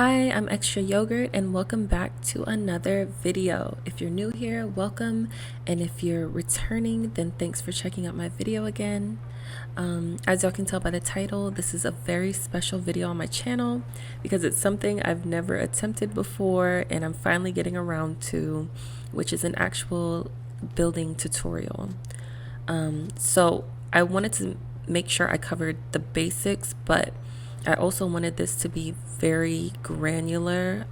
Hi, I'm Extraayogurt and welcome back to another video. If you're new here, welcome, and if you're returning, then thanks for checking out my video again. As y'all can tell by the title, this is a very special video on my channel because it's something I've never attempted before and I'm finally getting around to, which is an actual building tutorial. So I wanted to make sure I covered the basics, but I also wanted this to be very granular,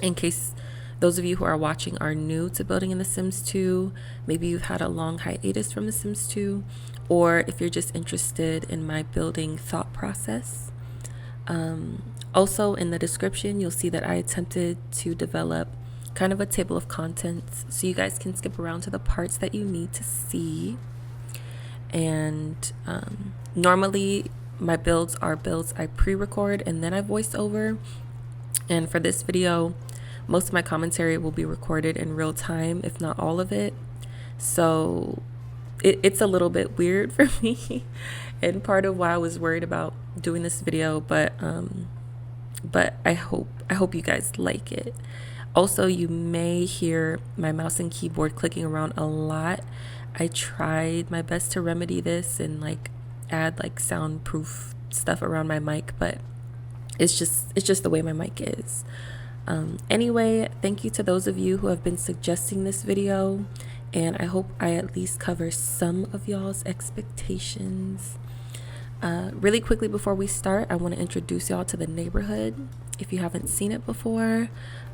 in case those of you who are watching are new to building in The Sims 2, maybe you've had a long hiatus from The Sims 2, or if you're just interested in my building thought process. Also in the description, you'll see that I attempted to develop kind of a table of contents so you guys can skip around to the parts that you need to see. And normally my builds are builds I pre-record and then I voice over, and for this video most of my commentary will be recorded in real time, if not all of it, so it's a little bit weird for me and part of why I was worried about doing this video, but I hope you guys like it. Also, you may hear my mouse and keyboard clicking around a lot. I tried my best to remedy this and add soundproof stuff around my mic, but it's just the way my mic is. Anyway, thank you to those of you who have been suggesting this video, and I hope I at least cover some of y'all's expectations. Really quickly before we start, I want to introduce y'all to the neighborhood if you haven't seen it before.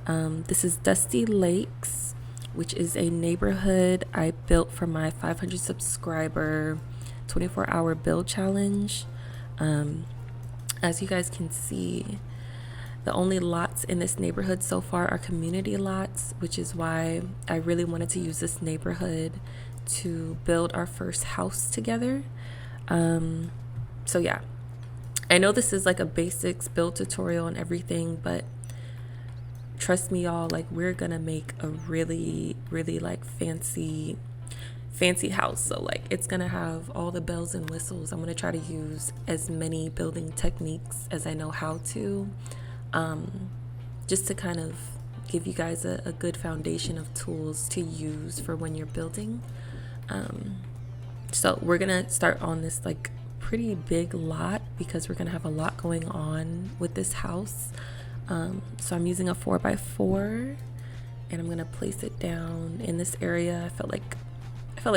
This is Dusty Lakes, which is a neighborhood I built for my 500 subscriber 24-hour build challenge. As you guys can see, the only lots in this neighborhood so far are community lots, which is why I really wanted to use this neighborhood to build our first house together. So yeah, I know this is like a basics build tutorial and everything, but trust me y'all, we're gonna make a really fancy house. So it's gonna have all the bells and whistles. I'm gonna try to use as many building techniques as I know how to, just to kind of give you guys a good foundation of tools to use for when you're building. So we're gonna start on this pretty big lot because we're gonna have a lot going on with this house. So I'm using a 4x4 and I'm gonna place it down in this area. I felt like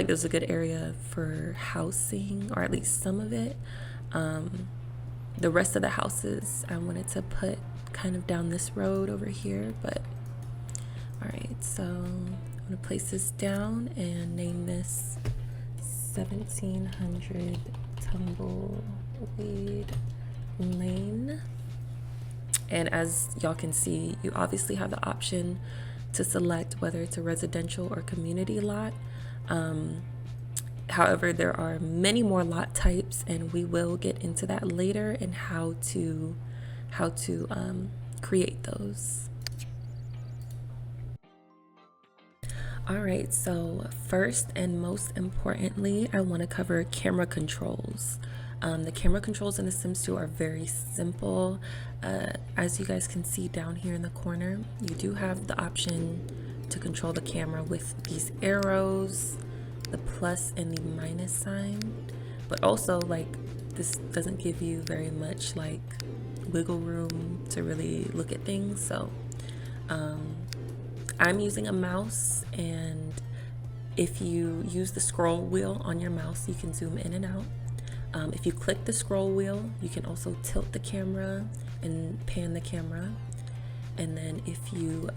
this is a good area for housing, or at least some of it. The rest of the houses I wanted to put kind of down this road over here, but all right, so I'm gonna place this down and name this 1700 Tumbleweed Lane. And as y'all can see, you obviously have the option to select whether it's a residential or community lot. However, there are many more lot types, and we will get into that later and how to create those. All right, so first and most importantly, I want to cover camera controls. The camera controls in The Sims 2 are very simple. As you guys can see down here in the corner, you do have the option to control the camera with these arrows, the plus and the minus sign, but also this doesn't give you very much wiggle room to really look at things. So I'm using a mouse, and if you use the scroll wheel on your mouse, you can zoom in and out. If you click the scroll wheel, you can also tilt the camera and pan the camera. And then if you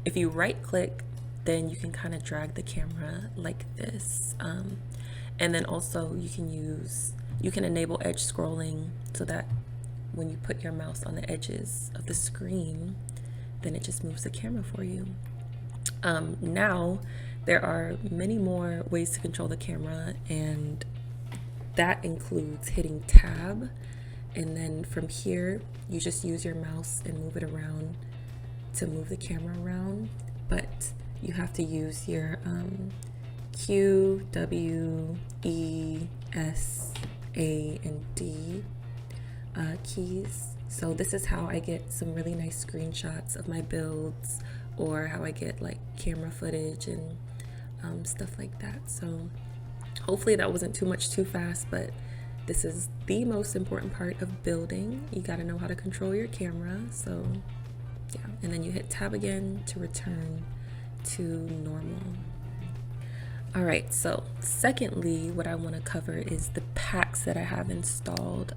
if you right click, then you can kind of drag the camera like this. And then also you can enable edge scrolling so that when you put your mouse on the edges of the screen, then it just moves the camera for you. Now there are many more ways to control the camera, and that includes hitting tab, and then from here you just use your mouse and move it around to move the camera around, but you have to use your Q, W, E, S, A, and D keys So this is how I get some really nice screenshots of my builds, or how I get like camera footage and stuff like that. So hopefully that wasn't too much too fast, but this is the most important part of building. You got to know how to control your camera. So yeah, and then you hit tab again to return to normal. All right, so secondly, what I want to cover is the packs that I have installed.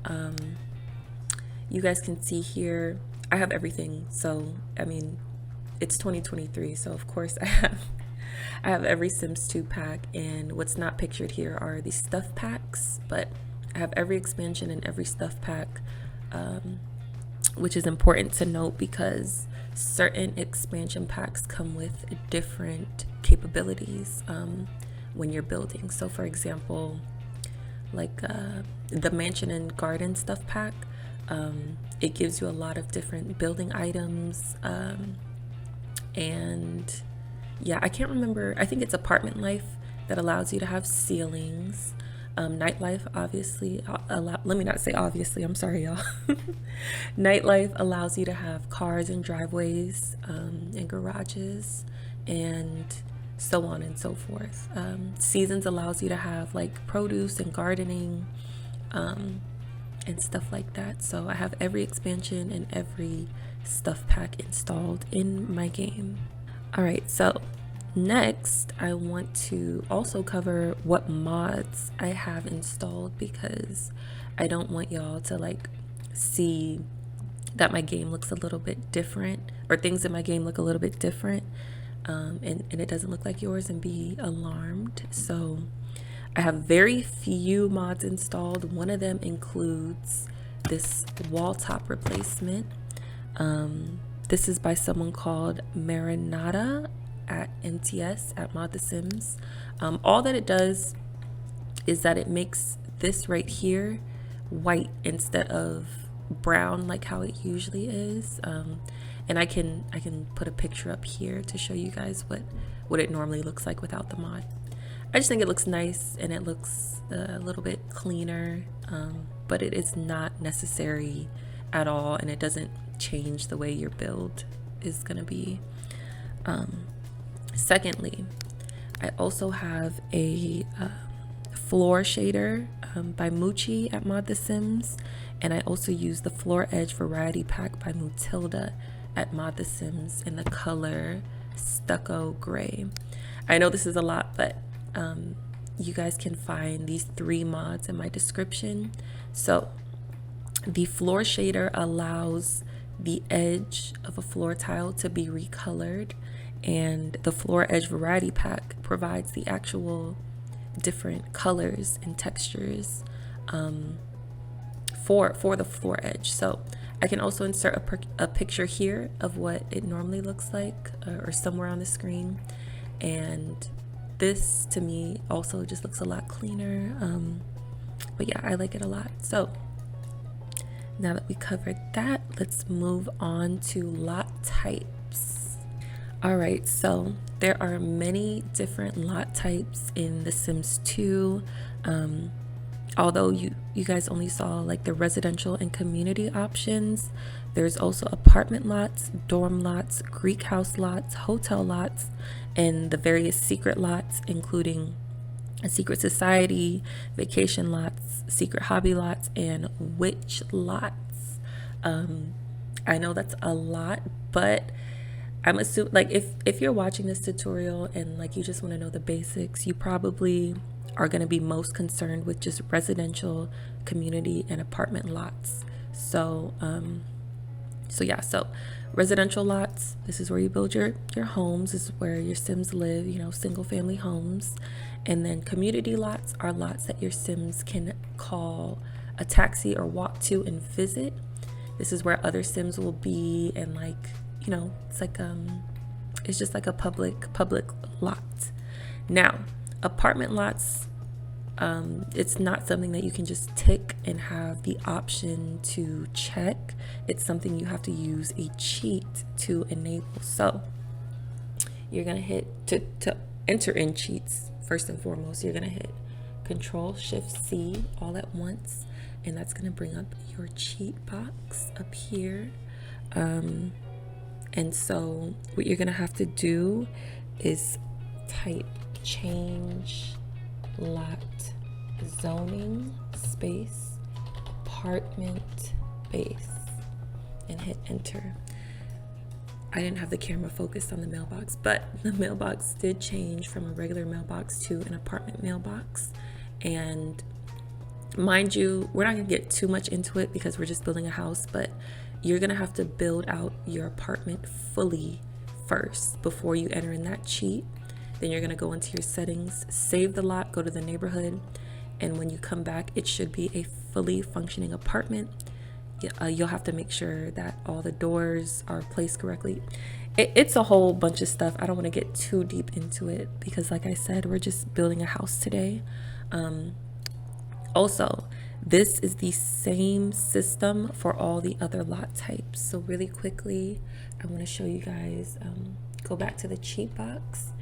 You guys can see here, I have everything. So, I mean, it's 2023, so of course I have every Sims 2 pack, and what's not pictured here are the stuff packs, but I have every expansion and every stuff pack, which is important to note because certain expansion packs come with different capabilities when you're building. So for example, like the mansion and garden stuff pack, it gives you a lot of different building items, and yeah, I can't remember, I think it's apartment life that allows you to have ceilings. Nightlife obviously let me not say obviously, I'm sorry y'all. Nightlife allows you to have cars and driveways, and garages, and so on and so forth. Seasons allows you to have like produce and gardening, and stuff like that. So I have every expansion and every stuff pack installed in my game. All right, so next I want to also cover what mods I have installed, because I don't want y'all to like see that my game looks a little bit different, or things in my game look a little bit different, and it doesn't look like yours, and be alarmed. So I have very few mods installed. One of them includes this wall top replacement. This is by someone called Marinata at MTS at Mod The Sims. All that it does is that it makes this right here white instead of brown like how it usually is. And I can put a picture up here to show you guys what it normally looks like without the mod. I just think it looks nice, and it looks a little bit cleaner, but it is not necessary at all, and it doesn't change the way your build is gonna be. Secondly, I also have a floor shader by Moochie at Mod The Sims, and I also use the Floor Edge Variety Pack by Mutilda at Mod The Sims in the color Stucco Gray. I know this is a lot, but you guys can find these 3 mods in my description. So the floor shader allows the edge of a floor tile to be recolored, and the Floor Edge Variety Pack provides the actual different colors and textures for the floor edge. So I can also insert a picture here of what it normally looks like, or somewhere on the screen, and this to me also just looks a lot cleaner, but yeah, I like it a lot. So now that we covered that, let's move on to lot types. All right, so there are many different lot types in The Sims 2. Although you guys only saw like the residential and community options, there's also apartment lots, dorm lots, Greek house lots, hotel lots, and the various secret lots, including a secret society, vacation lots, secret hobby lots, and witch lots. I know that's a lot, but I'm assuming like if you're watching this tutorial and like you just want to know the basics, you probably are going to be most concerned with just residential, community, and apartment lots. So so residential lots, this is where you build your homes. This is where your Sims live, you know, single family homes. And then community lots are lots that your Sims can call a taxi or walk to and visit. This is where other Sims will be, and like, you know, it's like it's just like a public lot. Now, apartment lots, it's not something that you can just tick and have the option to check. It's something you have to use a cheat to enable. So you're gonna hit to enter in cheats. First and foremost, you're gonna hit Control Shift C all at once. and that's going to bring up your cheat box up here. And so what you're going to have to do is type changelotzoning space apartment base and hit enter. I didn't have the camera focused on the mailbox, but the mailbox did change from a regular mailbox to an apartment mailbox. And mind you, we're not gonna get too much into it because we're just building a house, but you're gonna have to build out your apartment fully first before you enter in that cheat. Then you're gonna go into your settings, save the lot, go to the neighborhood, and when you come back, it should be a fully functioning apartment. You'll have to make sure that all the doors are placed correctly. It's a whole bunch of stuff. I don't want to get too deep into it because, like I said, we're just building a house today. Also, this is the same system for all the other lot types. So really quickly, I want to show you guys, go back to the cheat box,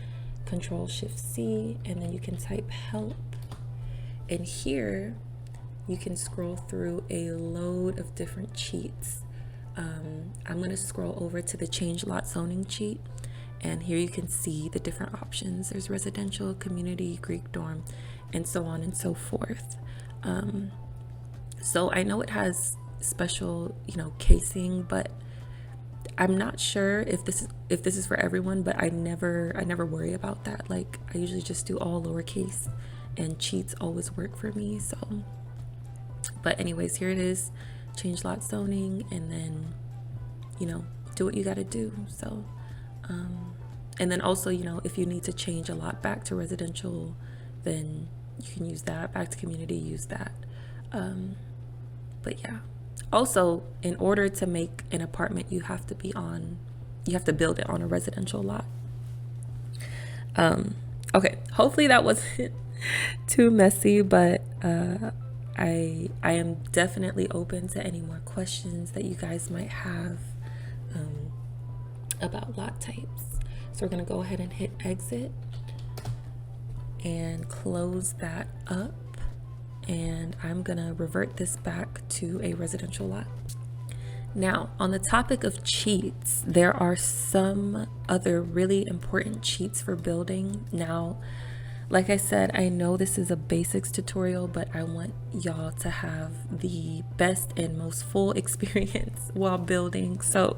Ctrl+Shift+C, and then you can type help. And here, you can scroll through a load of different cheats. I'm going to scroll over to the change lot zoning cheat, and here you can see the different options. There's residential, community, Greek dorm, and so on and so forth. So I know it has special, casing, but I'm not sure if this is for everyone, but I never worry about that. Like, I usually just do all lowercase, and cheats always work for me. So but anyways, here it is, change lot zoning, and then, do what you got to do. So, and then also, if you need to change a lot back to residential, then you can use that. Back to community, use that. But yeah, also, in order to make an apartment, you have to build it on a residential lot. Okay, hopefully that wasn't too messy, but I am definitely open to any more questions that you guys might have about lot types. So we're going to go ahead and hit exit and close that up. And I'm going to revert this back to a residential lot. Now, on the topic of cheats, there are some other really important cheats for building. Now, like I said, I know this is a basics tutorial, but I want y'all to have the best and most full experience while building. So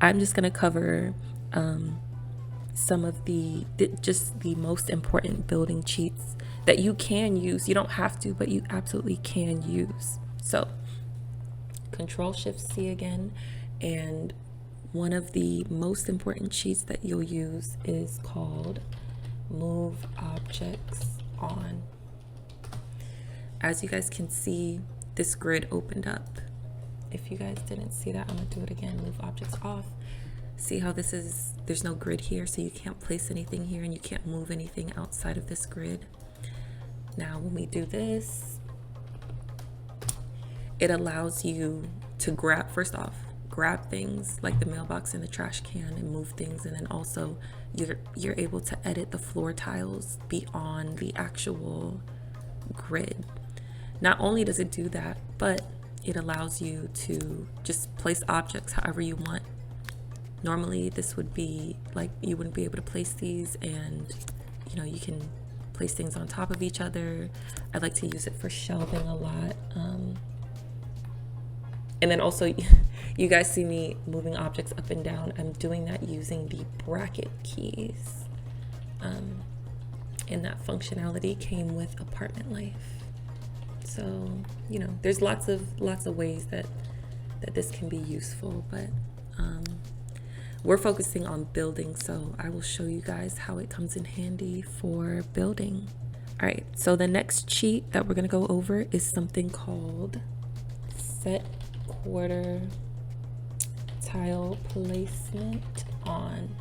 I'm just going to cover some of the most important building cheats that you can use. You don't have to, but you absolutely can use. So Ctrl+Shift+C again, and one of the most important cheats that you'll use is called move objects on. As you guys can see, this grid opened up. If you guys didn't see that, I'm gonna do it again. Move objects off. See how there's no grid here, so you can't place anything here and you can't move anything outside of this grid. Now when we do this, it allows you to grab things like the mailbox and the trash can and move things, and then also you're able to edit the floor tiles beyond the actual grid. Not only does it do that, but it allows you to just place objects however you want. Normally this would be like you wouldn't be able to place these, and you can place things on top of each other. I like to use it for shelving a lot. And then also, you guys see me moving objects up and down. I'm doing that using the bracket keys. And that functionality came with Apartment Life. So, there's lots of ways that this can be useful, but we're focusing on building, so I will show you guys how it comes in handy for building. All right, so the next cheat that we're gonna go over is something called setquartertileplacement on.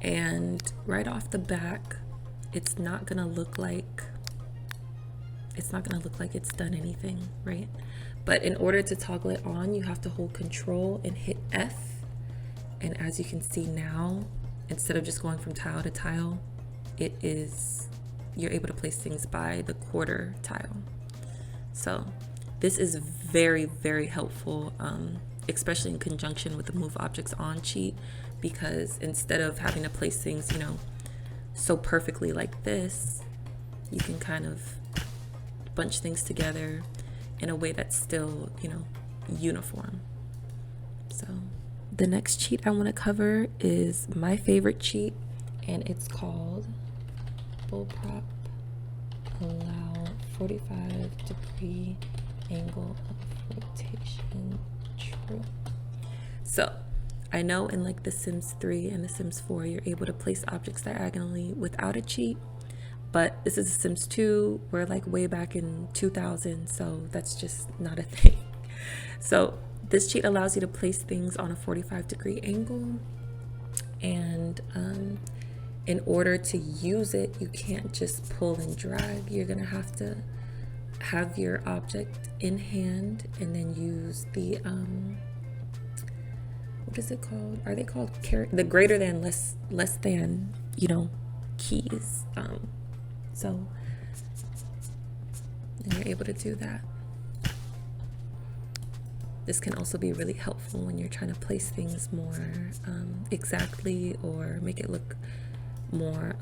And right off the back, it's not gonna look like it's done anything, right? But in order to toggle it on, you have to hold Control and hit F. And as you can see now, instead of just going from tile to tile, you're able to place things by the quarter tile. So this is very, very helpful, especially in conjunction with the Move Objects On cheat, because instead of having to place things, you know, so perfectly like this, you can kind of bunch things together in a way that's still, you know, uniform. So the next cheat I want to cover is my favorite cheat, and it's called boolprop. Allow 45-degree angle of rotation. True. So I know in like The Sims 3 and The Sims 4 you're able to place objects diagonally without a cheat, but this is The Sims 2. We're like way back in 2000, so that's just not a thing. So this cheat allows you to place things on a 45-degree angle, and in order to use it, you can't just pull and drag. You're gonna have to have your object in hand and then use the what is it called? Are they called the greater than, less than, you know, keys. So and you're able to do that. This can also be really helpful when you're trying to place things more exactly, or make it look more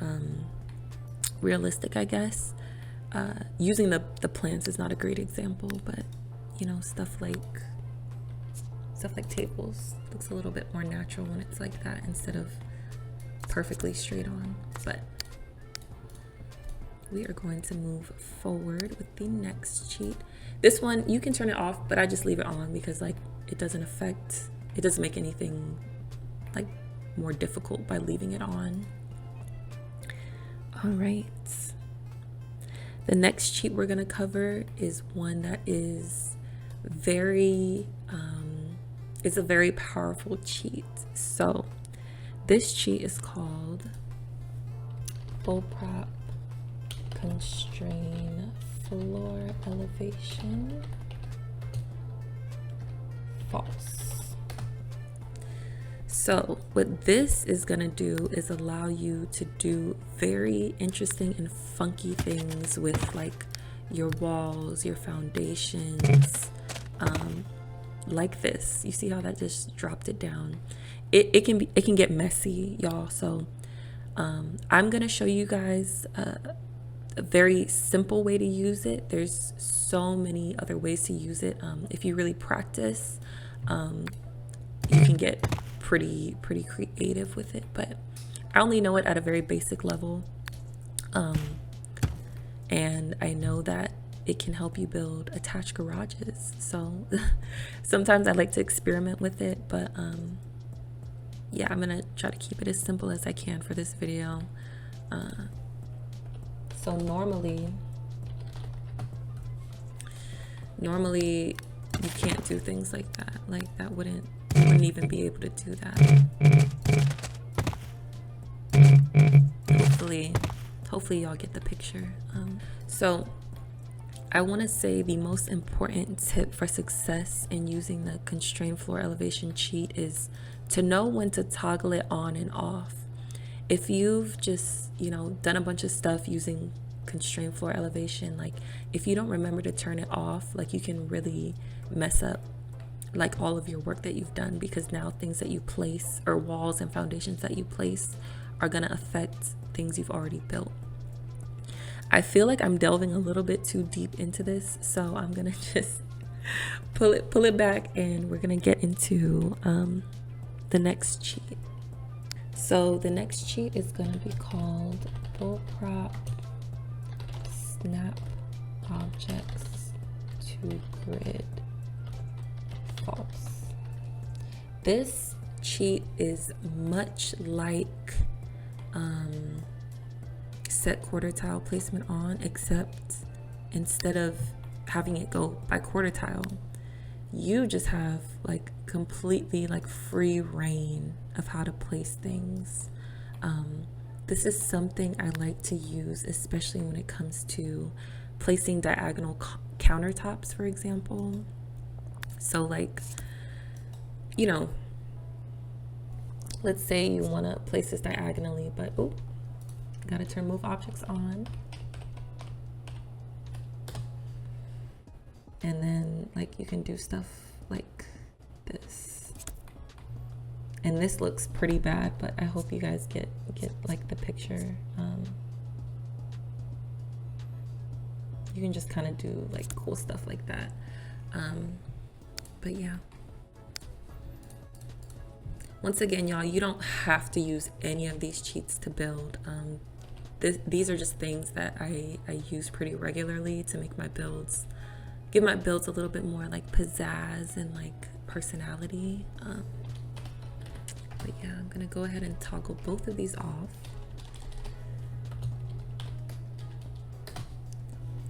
realistic, I guess. Using the plants is not a great example, but you know, stuff like tables looks a little bit more natural when it's like that instead of perfectly straight on. But we are going to move forward with the next cheat. This one you can turn it off, but I just leave it on because like it doesn't make anything like more difficult by leaving it on. All right, the next cheat we're going to cover is one that is very it's a very powerful cheat. So this cheat is called boolprop constrain floor elevation false. So what this is going to do is allow you to do very interesting and funky things with like your walls, your foundations, like this. You see how that just dropped it down? It can get messy, y'all. So I'm gonna show you guys a very simple way to use it. There's so many other ways to use it. If you really practice, you can get pretty creative with it, but I only know it at a very basic level, and I know that it can help you build attached garages. So sometimes I like to experiment with it, but yeah, I'm gonna try to keep it as simple as I can for this video. So normally you can't do things like that. Like that wouldn't even be able to do that. Hopefully y'all get the picture. So I want to say the most important tip for success in using the constrained floor elevation cheat is to know when to toggle it on and off. If you've just, you know, done a bunch of stuff using constrained floor elevation, like if you don't remember to turn it off, like you can really mess up like all of your work that you've done, because now things that you place, or walls and foundations that you place, are going to affect things you've already built. I feel like I'm delving a little bit too deep into this, so I'm gonna just pull it back, and we're gonna get into the next cheat. So the next cheat is gonna be called boolprop snap objects to grid false. This cheat is much like set quartertile placement on, except instead of having it go by quartertile, you just have like completely like free reign of how to place things. This is something I like to use, especially when it comes to placing diagonal countertops, for example. So like, you know, let's say you want to place this diagonally, but gotta turn move objects on. And then like you can do stuff like this. And this looks pretty bad, but I hope you guys get like the picture. You can just kind of do like cool stuff like that. But yeah. Once again, y'all, you don't have to use any of these cheats to build. These are just things that I use pretty regularly to make my builds, give my builds a little bit more like pizzazz and like personality. But yeah, I'm gonna go ahead and toggle both of these off.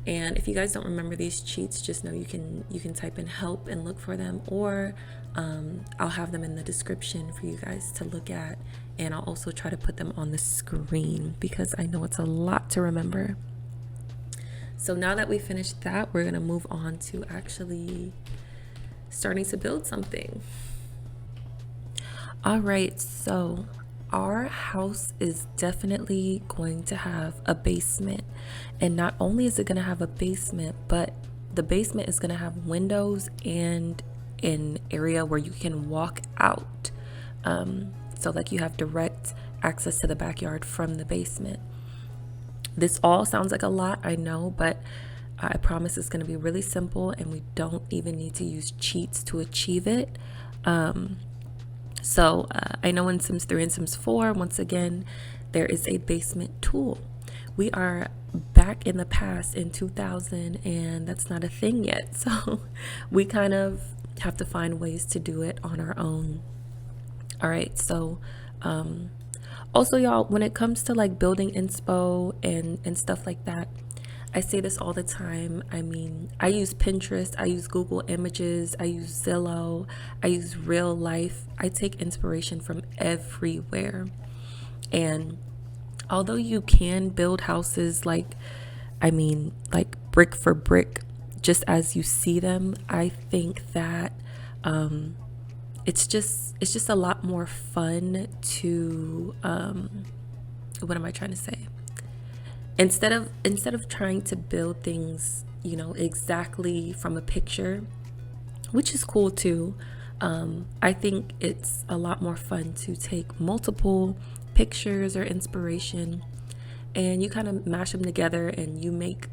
And if you guys don't remember these cheats, just know you can type in help and look for them, or I'll have them in the description for you guys to look at, and I'll also try to put them on the screen because I know it's a lot to remember. So now that we finished that, we're gonna move on to actually starting to build something. All right, so our house is definitely going to have a basement, and not only is it going to have a basement, but the basement is going to have windows and an area where you can walk out, so like you have direct access to the backyard from the basement. This all sounds like a lot, I know, but I promise it's going to be really simple, and we don't even need to use cheats to achieve it. So I know in Sims 3 and Sims 4, once again, there is a basement tool. We are back in the past in 2000, and that's not a thing yet. So we kind of have to find ways to do it on our own. All right, so also, y'all, when it comes to like building inspo and stuff like that, I say this all the time. I mean, I use Pinterest, I use Google Images, I use Zillow, I use real life. I take inspiration from everywhere. And although you can build houses like brick for brick, just as you see them, I think that it's just a lot more fun to what am I trying to say? Instead of trying to build things, you know, exactly from a picture, which is cool too, I think it's a lot more fun to take multiple pictures or inspiration and you kind of mash them together and you make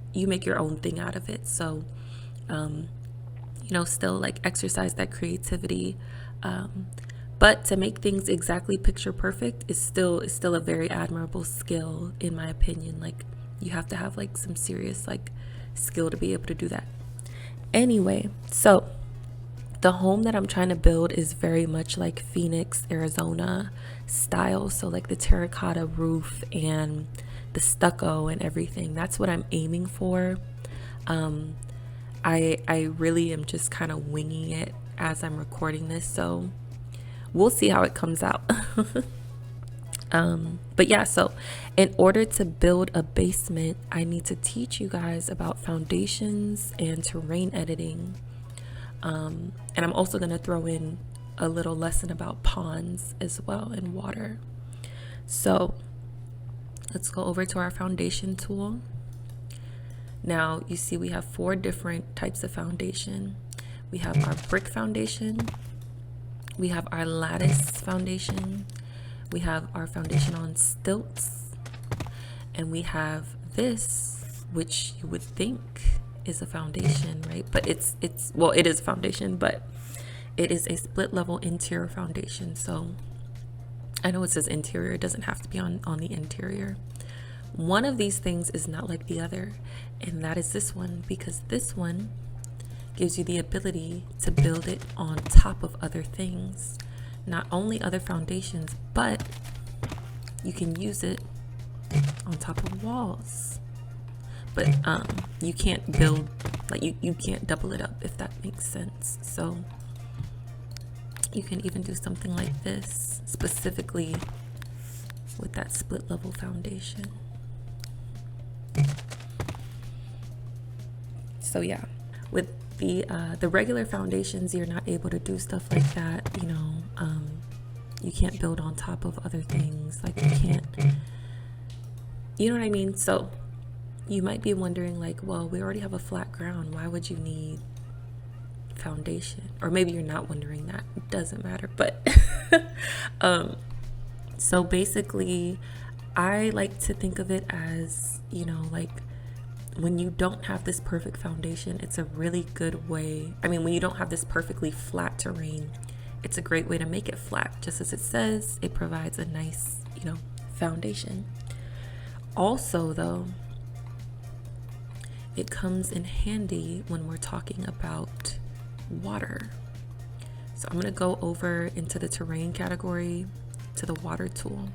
your own thing out of it. So you know, still like exercise that creativity, but to make things exactly picture perfect is still a very admirable skill, in my opinion. Like, you have to have like some serious like skill to be able to do that. Anyway, so the home that I'm trying to build is very much like Phoenix, Arizona style. So like the terracotta roof and the stucco and everything. That's what I'm aiming for. I really am just kind of winging it as I'm recording this, so we'll see how it comes out. But yeah, so in order to build a basement, I need to teach you guys about foundations and terrain editing. And I'm also going to throw in a little lesson about ponds as well and water. So let's go over to our foundation tool. Now you see we have 4 different types of foundation. We have our brick foundation, we have our lattice foundation, we have our foundation on stilts, and we have this, which you would think is a foundation, right? But it's well, it is a foundation, but it is a split level interior foundation. So I know it says interior, it doesn't have to be on the interior. One of these things is not like the other, and that is this one, because this one gives you the ability to build it on top of other things, not only other foundations, but you can use it on top of walls. But you can't build, like you can't double it up, if that makes sense. So you can even do something like this, specifically with that split level foundation. So yeah, with the regular foundations, you're not able to do stuff like that. You know, you can't build on top of other things. Like you can't, you know what I mean? So you might be wondering, like, well, we already have a flat ground. Why would you need foundation, or maybe you're not wondering that, it doesn't matter. But so basically I like to think of it as, you know, like when you don't have this perfect foundation, it's a really good way. I mean, when you don't have this perfectly flat terrain, it's a great way to make it flat. Just as it says, it provides a nice, you know, foundation. Also though, it comes in handy when we're talking about water. So I'm going to go over into the terrain category to the water tool.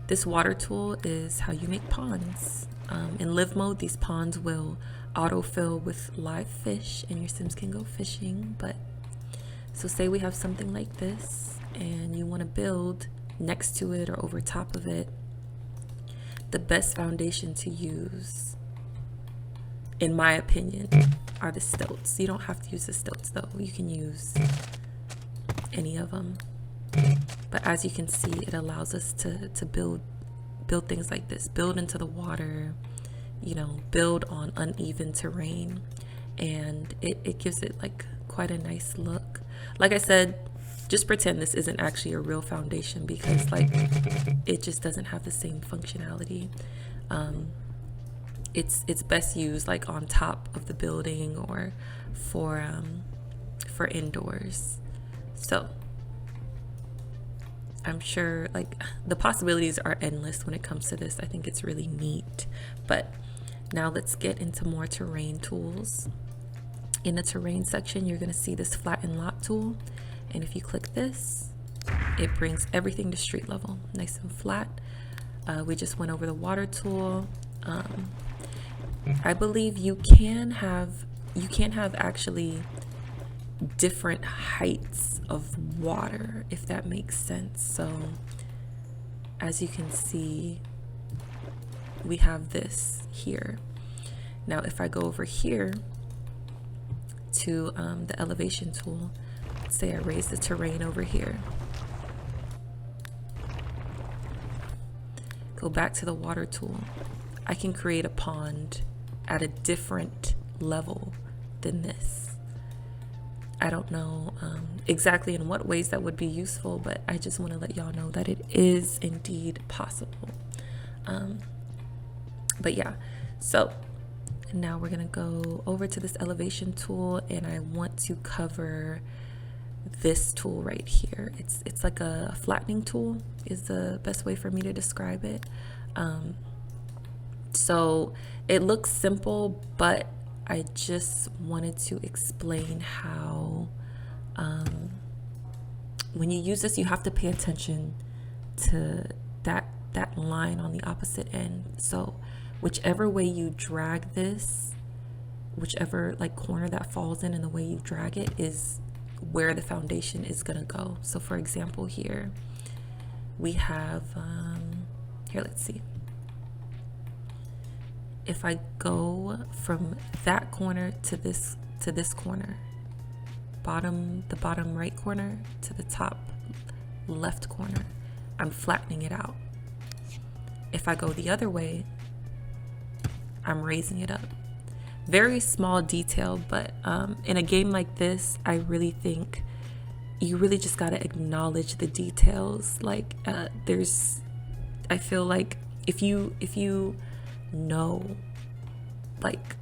This water tool is how you make ponds. In live mode, these ponds will autofill with live fish and your Sims can go fishing. But so say we have something like this and you want to build next to it or over top of it. The best foundation to use, in my opinion, are the stilts. You don't have to use the stilts though. You can use any of them. But as you can see, it allows us to build things like this, build into the water, you know, build on uneven terrain, and it gives it like quite a nice look. Like I said, just pretend this isn't actually a real foundation because like it just doesn't have the same functionality. It's best used like on top of the building or for indoors. So I'm sure like the possibilities are endless when it comes to this. I think it's really neat. But now let's get into more terrain tools. In the terrain section, you're going to see this flatten lot tool. And if you click this, it brings everything to street level, nice and flat. We just went over the water tool. I believe you can have actually different heights of water, if that makes sense. So as you can see, we have this here. Now if I go over here to the elevation tool, let's say I raise the terrain over here, go back to the water tool, I can create a pond at a different level than this. I don't know exactly in what ways that would be useful, but I just want to let y'all know that it is indeed possible. But yeah, so now we're gonna go over to this elevation tool, and I want to cover this tool right here. It's like a flattening tool is the best way for me to describe it. So it looks simple, but I just wanted to explain how when you use this, you have to pay attention to that line on the opposite end. So whichever way you drag this, whichever like corner that falls in and the way you drag it is where the foundation is gonna go. So for example, here we have here, let's see. If I go from that corner to this corner, the bottom right corner to the top left corner, I'm flattening it out. If I go the other way, I'm raising it up. Very small detail, but in a game like this, I really think you really just gotta acknowledge the details. Like I feel like if you know like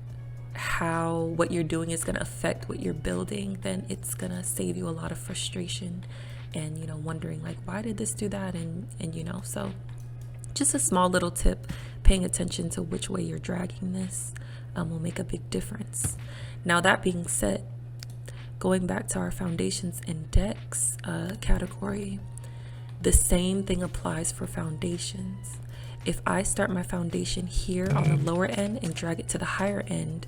how what you're doing is going to affect what you're building, then it's going to save you a lot of frustration and, you know, wondering like, why did this do that? And you know, so just a small little tip, paying attention to which way you're dragging this will make a big difference. Now that being said, going back to our foundations and decks category, the same thing applies for foundations. If I start my foundation here on the lower end and drag it to the higher end,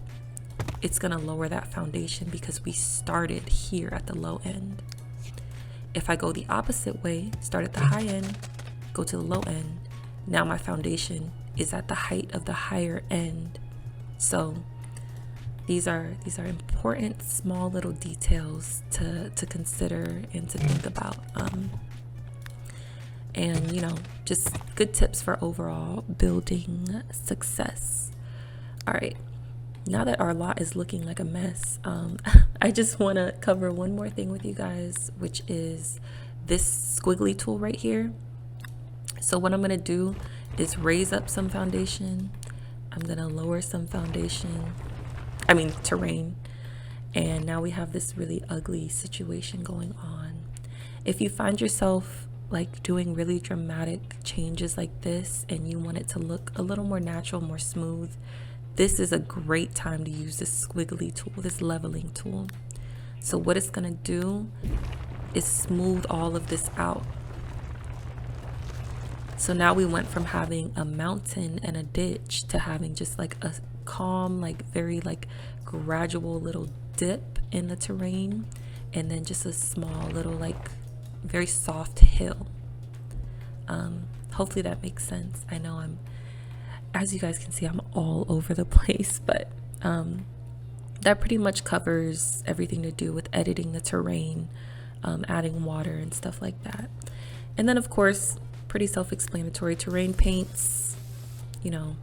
it's going to lower that foundation because we started here at the low end. If I go the opposite way, start at the high end, go to the low end, now my foundation is at the height of the higher end. So these are important small little details to consider and to think about. And, you know, just good tips for overall building success. All right, now that our lot is looking like a mess, I just want to cover one more thing with you guys, which is this squiggly tool right here. So what I'm going to do is raise up some foundation. I'm going to lower some terrain. And now we have this really ugly situation going on. If you find yourself like doing really dramatic changes like this and you want it to look a little more natural, more smooth, this is a great time to use this squiggly tool, this leveling tool. So what it's gonna do is smooth all of this out. So now we went from having a mountain and a ditch to having just like a calm, like very like gradual little dip in the terrain, and then just a small little like very soft hill. Hopefully that makes sense. I know as you guys can see, I'm all over the place, but that pretty much covers everything to do with editing the terrain, adding water and stuff like that. And then of course, pretty self-explanatory, terrain paints, you know,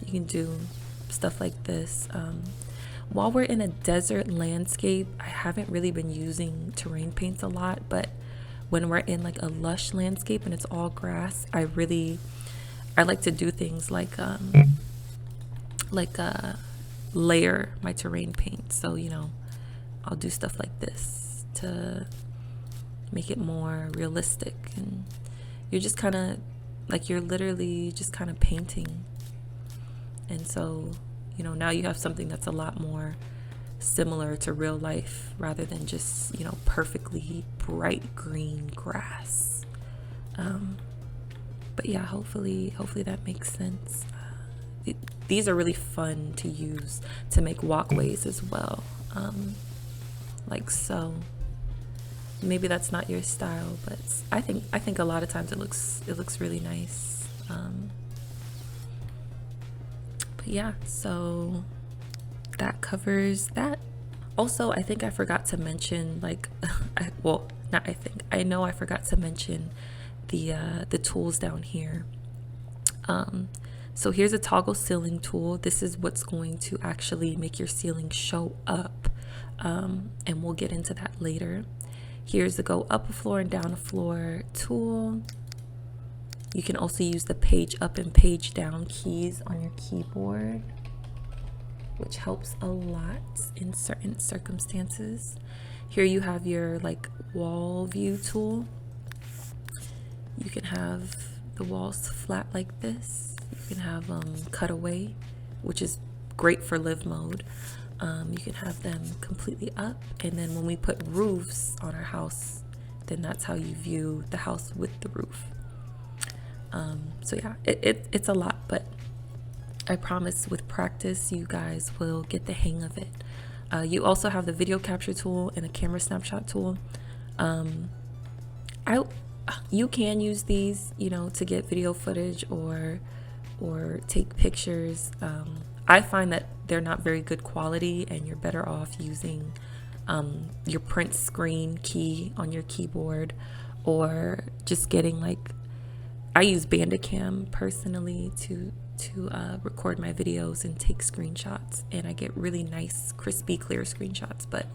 you can do stuff like this. While we're in a desert landscape, I haven't really been using terrain paints a lot, but when we're in like a lush landscape and it's all grass, I like to do things like layer my terrain paint. So, you know, I'll do stuff like this to make it more realistic, and you're just kind of like, you're literally just kind of painting. And so, you know, now you have something that's a lot more similar to real life rather than just, you know, perfectly bright green grass. But yeah, hopefully that makes sense. These are really fun to use to make walkways as well, like so. Maybe that's not your style, but I think a lot of times it looks really nice. But yeah, so that covers that. Also, I think I forgot to mention, like, I know I forgot to mention the tools down here. So here's a toggle ceiling tool. This is what's going to actually make your ceiling show up, and we'll get into that later. Here's the go up a floor and down a floor tool. You can also use the page up and page down keys on your keyboard, which helps a lot in certain circumstances. Here you have your like wall view tool. You can have the walls flat like this. You can have cutaway, which is great for live mode. You can have them completely up, and then when we put roofs on our house, then that's how you view the house with the roof. So yeah, it's a lot, but I promise with practice you guys will get the hang of it. You also have the video capture tool and a camera snapshot tool. You can use these, you know, to get video footage or take pictures. I find that they're not very good quality, and you're better off using your print screen key on your keyboard, or just getting like, I use Bandicam personally to record my videos and take screenshots, and I get really nice, crispy, clear screenshots. But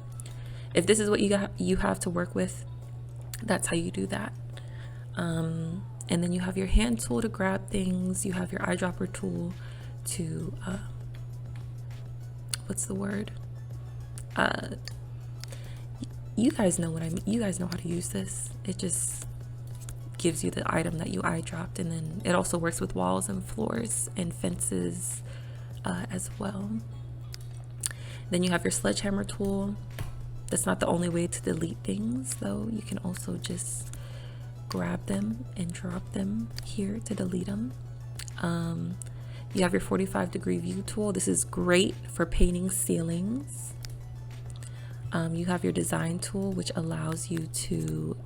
if this is what you have to work with, that's how you do that. And then you have your hand tool to grab things. You have your eyedropper tool to what's the word? You guys know what I mean. You guys know how to use this. It just gives you the item that you eyedropped, and then it also works with walls and floors and fences as well. Then you have your sledgehammer tool. That's not the only way to delete things, though. You can also just grab them and drop them here to delete them. You have your 45-degree view tool. This is great for painting ceilings. You have your design tool, which allows you to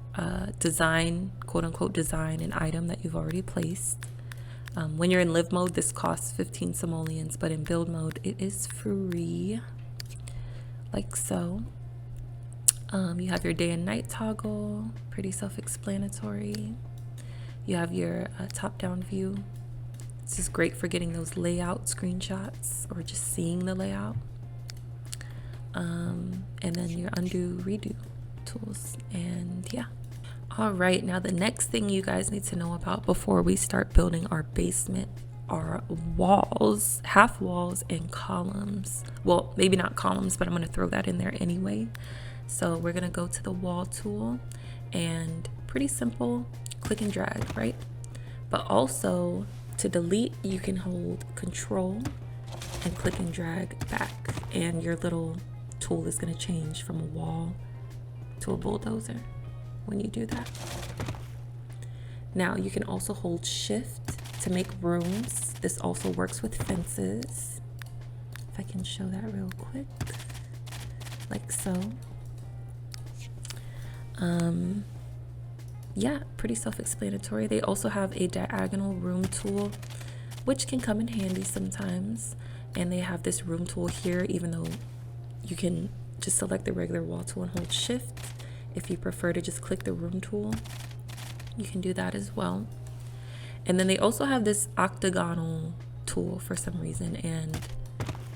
design, quote unquote, design an item that you've already placed. When you're in live mode, this costs 15 simoleons, but in build mode, it is free, like so. You have your day and night toggle, pretty self-explanatory. You have your top-down view. This is great for getting those layout screenshots or just seeing the layout. And then your undo redo tools, and yeah. All right, now the next thing you guys need to know about before we start building our basement are walls, half walls, and columns. Well, maybe not columns, but I'm going to throw that in there anyway. So we're going to go to the wall tool, and pretty simple, click and drag, right? But also to delete, you can hold control and click and drag back, and your little tool is going to change from a wall to a bulldozer when you do that. Now you can also hold shift to make rooms. This also works with fences. If I can show that real quick, like so. Yeah, pretty self-explanatory. They also have a diagonal room tool, which can come in handy sometimes. And they have this room tool here, even though you can just select the regular wall tool and hold shift. If you prefer to just click the room tool, you can do that as well. And then they also have this octagonal tool for some reason, and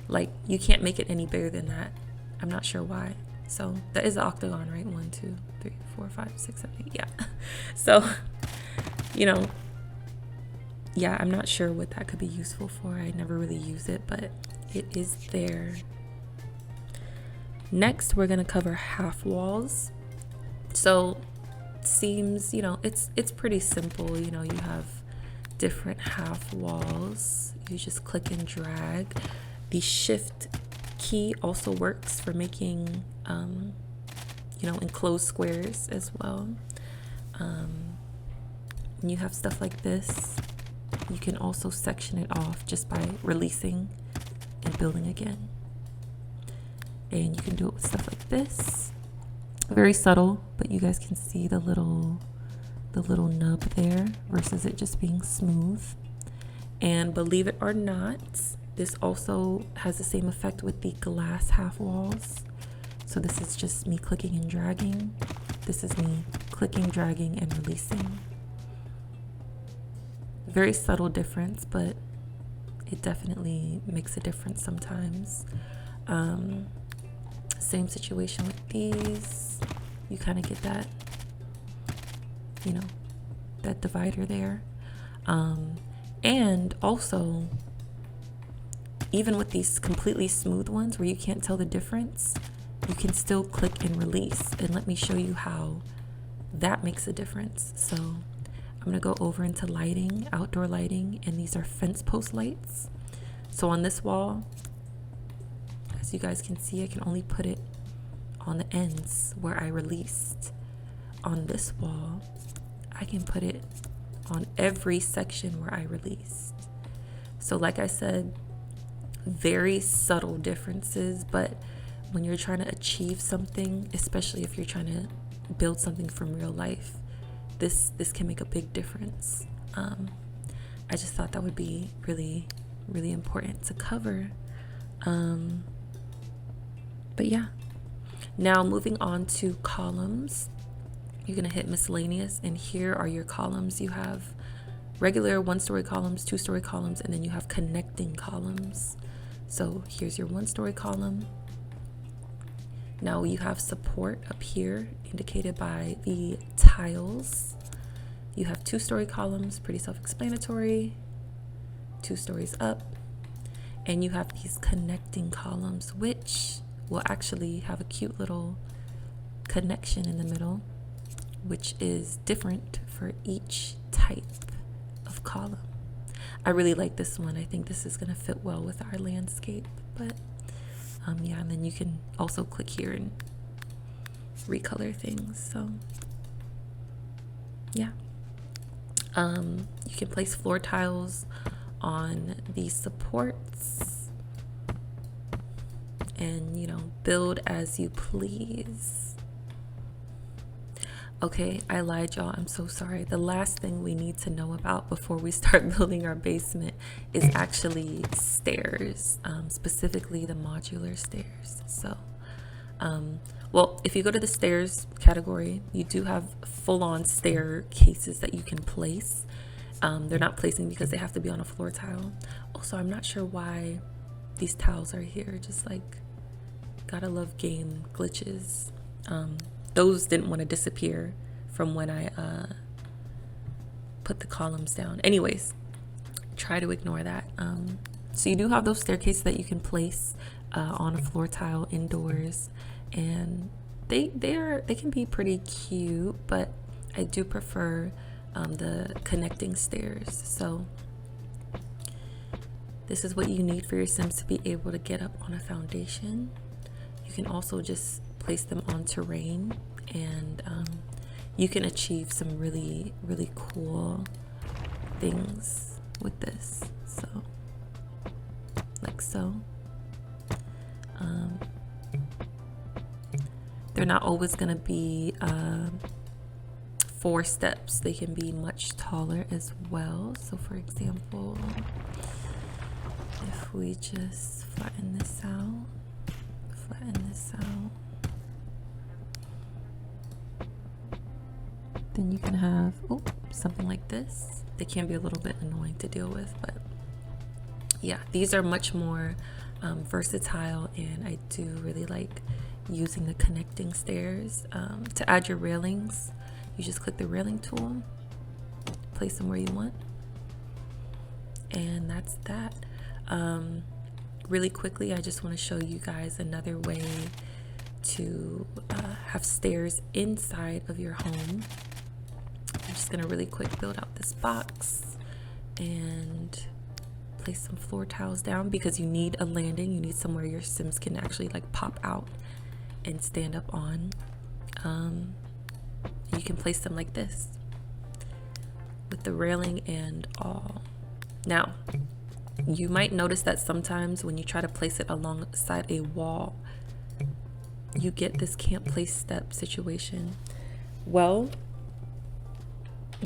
like you can't make it any bigger than that. I'm not sure why. So that is the octagon, right? 1, 2, 3, 4, 5, 6, 7, 8. Yeah. So, you know, yeah, I'm not sure what that could be useful for. I never really use it, but it is there. Next, we're gonna cover half walls. So seems, you know, it's pretty simple. You know, you have different half walls. You just click and drag. The shift key also works for making you know, enclosed squares as well. When you have stuff like this, you can also section it off just by releasing and building again. And you can do it with stuff like this. Very subtle, but you guys can see the little nub there versus it just being smooth. And believe it or not, this also has the same effect with the glass half walls. So this is just me clicking and dragging. This is me clicking, dragging, and releasing. Very subtle difference, but it definitely makes a difference sometimes. Same situation with these. You kind of get that, you know, that divider there. And also, even with these completely smooth ones where you can't tell the difference, you can still click and release. And let me show you how that makes a difference. So I'm gonna go over into lighting, outdoor lighting, and these are fence post lights. So on this wall, as you guys can see, I can only put it on the ends where I released. On this wall, I can put it on every section where I released. So like I said, very subtle differences, but when you're trying to achieve something, especially if you're trying to build something from real life, this can make a big difference. I just thought that would be really, really important to cover. But yeah, now moving on to columns. You're gonna hit miscellaneous, and here are your columns. You have regular 1-story columns, 2-story columns, and then you have connecting columns. So here's your 1-story column. Now you have support up here indicated by the tiles. You have 2-story columns, pretty self-explanatory, 2 stories up. And you have these connecting columns, which will actually have a cute little connection in the middle, which is different for each type of column. I really like this one. I think this is gonna fit well with our landscape, but yeah, and then you can also click here and recolor things. So yeah, you can place floor tiles on these supports and, you know, build as you please. Okay, I lied, y'all. I'm so sorry. The last thing we need to know about before we start building our basement is actually stairs, specifically the modular stairs. So, well, if you go to the stairs category, you do have full-on staircases that you can place. They're not placing because they have to be on a floor tile. Also, I'm not sure why these tiles are here. Just like, gotta love game glitches. Those didn't want to disappear from when I put the columns down. Anyways, try to ignore that. So you do have those staircases that you can place on a floor tile indoors, and they can be pretty cute, but I do prefer the connecting stairs. So this is what you need for your Sims to be able to get up on a foundation. You can also just place them on terrain, and you can achieve some really cool things with this. So like so. They're not always going to be 4 steps. They can be much taller as well. So for example, if we just flatten this out, then you can have something like this. They can be a little bit annoying to deal with, but yeah, these are much more versatile, and I do really like using the connecting stairs. To add your railings, you just click the railing tool, place them where you want, and that's that. Really quickly, I just want to show you guys another way to have stairs inside of your home. I'm just gonna really quick build out this box and place some floor tiles down, because you need a landing. You need somewhere your Sims can actually like pop out and stand up on. You can place them like this with the railing and all. Now, you might notice that sometimes when you try to place it alongside a wall, you get this can't place step situation. Well,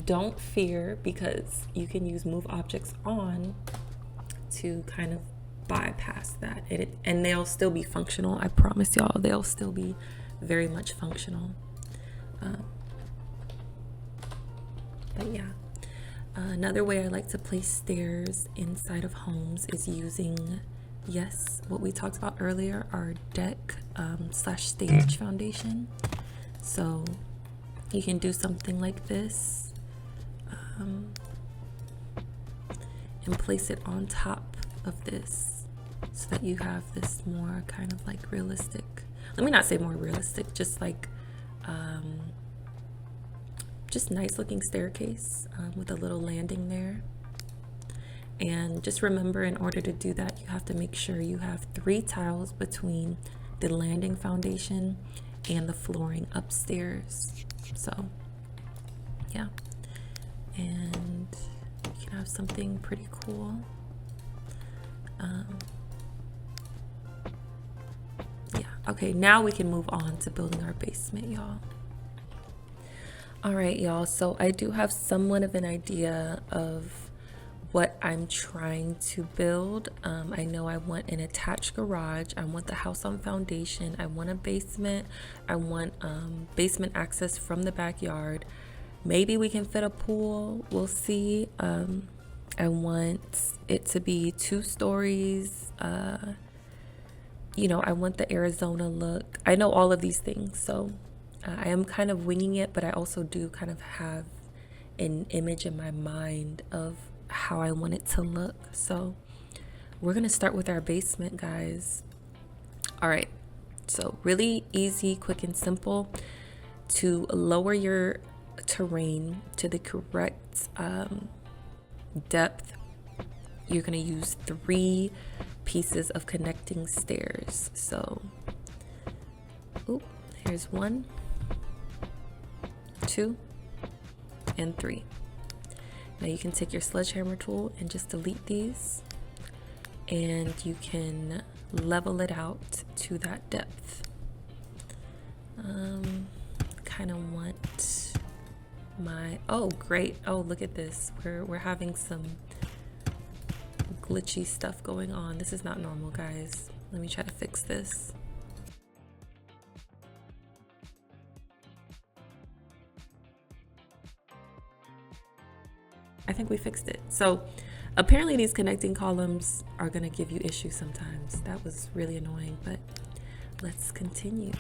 don't fear, because you can use move objects on to kind of bypass that, and they'll still be functional. I promise y'all, they'll still be very much functional. But yeah, another way I like to place stairs inside of homes is using, yes, what we talked about earlier, our deck slash stage foundation. So you can do something like this, and place it on top of this, so that you have this more kind of like realistic, let me not say more realistic, just like just nice looking staircase with a little landing there. And just remember, in order to do that, you have to make sure you have 3 tiles between the landing foundation and the flooring upstairs. So yeah, and you can have something pretty cool. Yeah, okay, now we can move on to building our basement, y'all. All right, y'all, so I do have somewhat of an idea of what I'm trying to build. I know I want an attached garage, I want the house on foundation, I want a basement, I want basement access from the backyard. Maybe we can fit a pool, we'll see. I want it to be 2 stories. You know, I want the Arizona look. I know all of these things, so I am kind of winging it, but I also do kind of have an image in my mind of how I want it to look. So we're gonna start with our basement, guys. All right, so really easy, quick and simple. To lower your terrain to the correct depth, you're gonna use 3 pieces of connecting stairs. So here's 1, 2, and 3. Now you can take your sledgehammer tool and just delete these, and you can level it out to that depth. Kind of want my, oh great, oh look at this, we're having some glitchy stuff going on. This is not normal, guys. Let me try to fix this. I think we fixed it. So apparently these connecting columns are gonna give you issues sometimes. That was really annoying, but let's continue.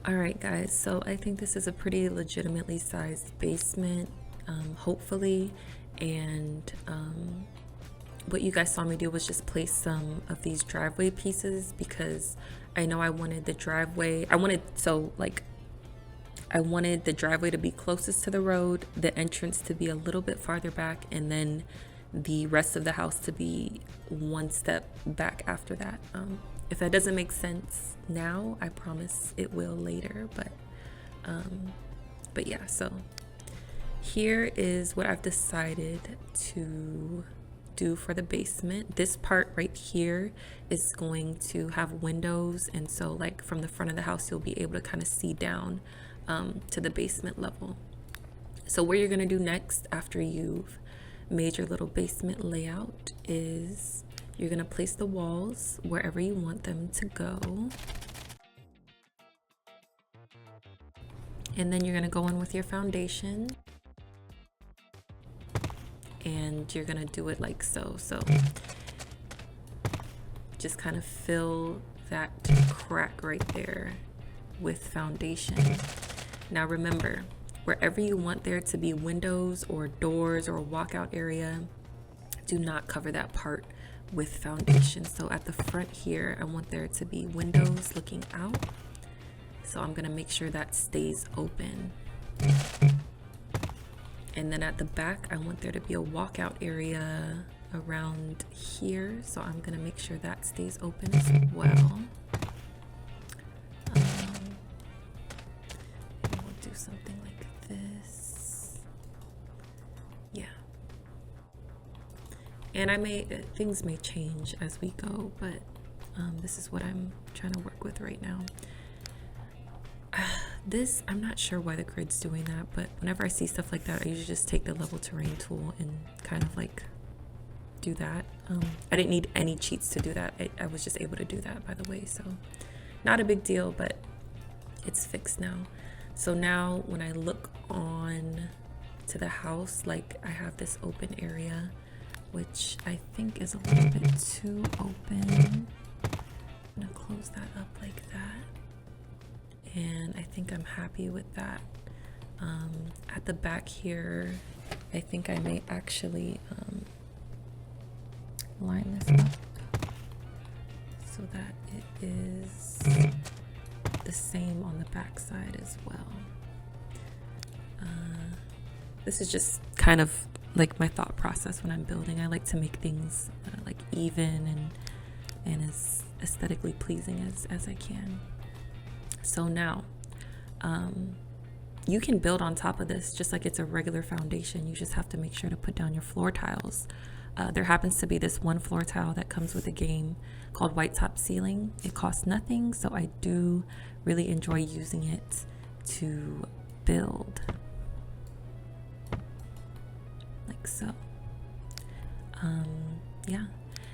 All right, guys, so I think this is a pretty legitimately sized basement, hopefully, and what you guys saw me do was just place some of these driveway pieces because I know I wanted the driveway, I wanted the driveway to be closest to the road, the entrance to be a little bit farther back, and then the rest of the house to be one step back after that. If that doesn't make sense now, I promise it will later, but yeah, so here is what I've decided to do for the basement. This part right here is going to have windows, and so like from the front of the house you'll be able to kind of see down to the basement level. So what you're gonna do next after you've made your little basement layout is you're gonna place the walls wherever you want them to go. And then you're gonna go in with your foundation. And you're gonna do it like so. So just kind of fill that crack right there with foundation. Now remember, wherever you want there to be windows or doors or a walkout area, do not cover that part with foundation. So at the front here, I want there to be windows looking out. So I'm gonna make sure that stays open. And then at the back, I want there to be a walkout area around here. So I'm gonna make sure that stays open as well. We'll do something like this. Yeah. And things may change as we go, but this is what I'm trying to work with right now. This, I'm not sure why the grid's doing that, but whenever I see stuff like that, I usually just take the level terrain tool and kind of like do that. I didn't need any cheats to do that. I was just able to do that, by the way, so not a big deal, but it's fixed now. So now when I look on to the house, like I have this open area, which I think is a little bit too open. I'm gonna close that up like that. And I think I'm happy with that. At the back here, I think I may actually line this up so that it is the same on the back side as well. This is just kind of like my thought process when I'm building. I like to make things like even and as aesthetically pleasing as I can. So now you can build on top of this just like it's a regular foundation. You just have to make sure to put down your floor tiles. There happens to be this one floor tile that comes with a game called White Top Ceiling. It costs nothing, so I do really enjoy using it to build. Like so. Yeah.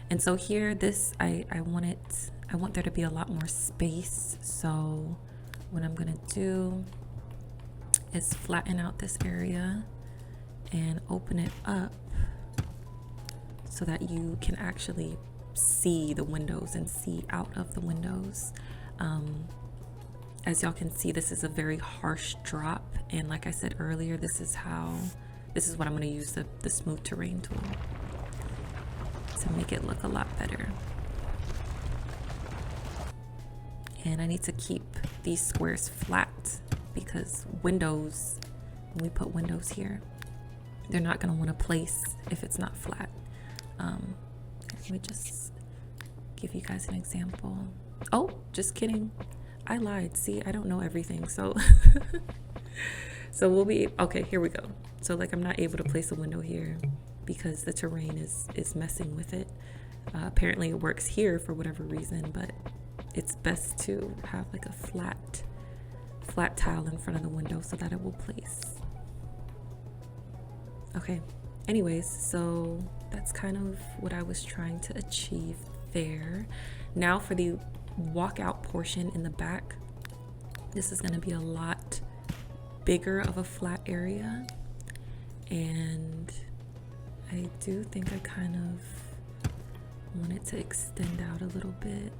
And so here, this, I want there to be a lot more space. So what I'm gonna do is flatten out this area and open it up so that you can actually see the windows and see out of the windows. As y'all can see, this is a very harsh drop, and like I said earlier, this is what I'm going to use the smooth terrain tool to make it look a lot better. And I need to keep these squares flat because windows, when we put windows here, they're not going to want to place if it's not flat. Let me just give you guys an example. Oh, just kidding. I lied. See, I don't know everything. So so we'll be okay. Here we go. So like I'm not able to place a window here because the terrain is messing with it. Apparently it works here for whatever reason, but it's best to have like a flat tile in front of the window so that it will place. Okay, anyways, so that's kind of what I was trying to achieve there. Now for the walkout portion in the back, this is going to be a lot bigger of a flat area, and I do think I kind of want it to extend out a little bit.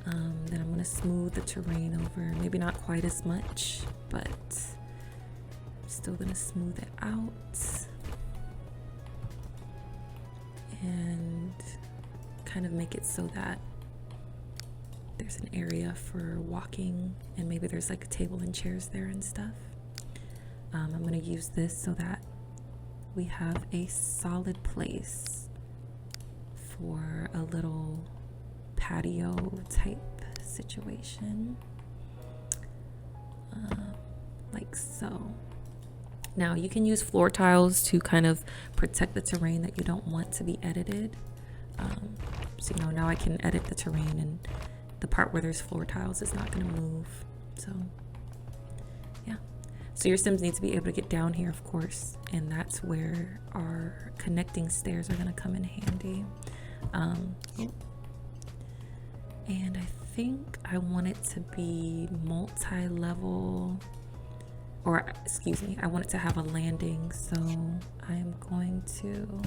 Then I'm going to smooth the terrain over, maybe not quite as much, but I'm still going to smooth it out and kind of make it so that there's an area for walking, and maybe there's like a table and chairs there and stuff. I'm going to use this so that we have a solid place for a little patio type situation, like so. Now you can use floor tiles to kind of protect the terrain that you don't want to be edited. So you know, now I can edit the terrain, and the part where there's floor tiles is not going to move. So yeah, so your Sims need to be able to get down here, of course, and that's where our connecting stairs are going to come in handy. And I think I want it to be multi-level, or excuse me, I want it to have a landing, so I'm going to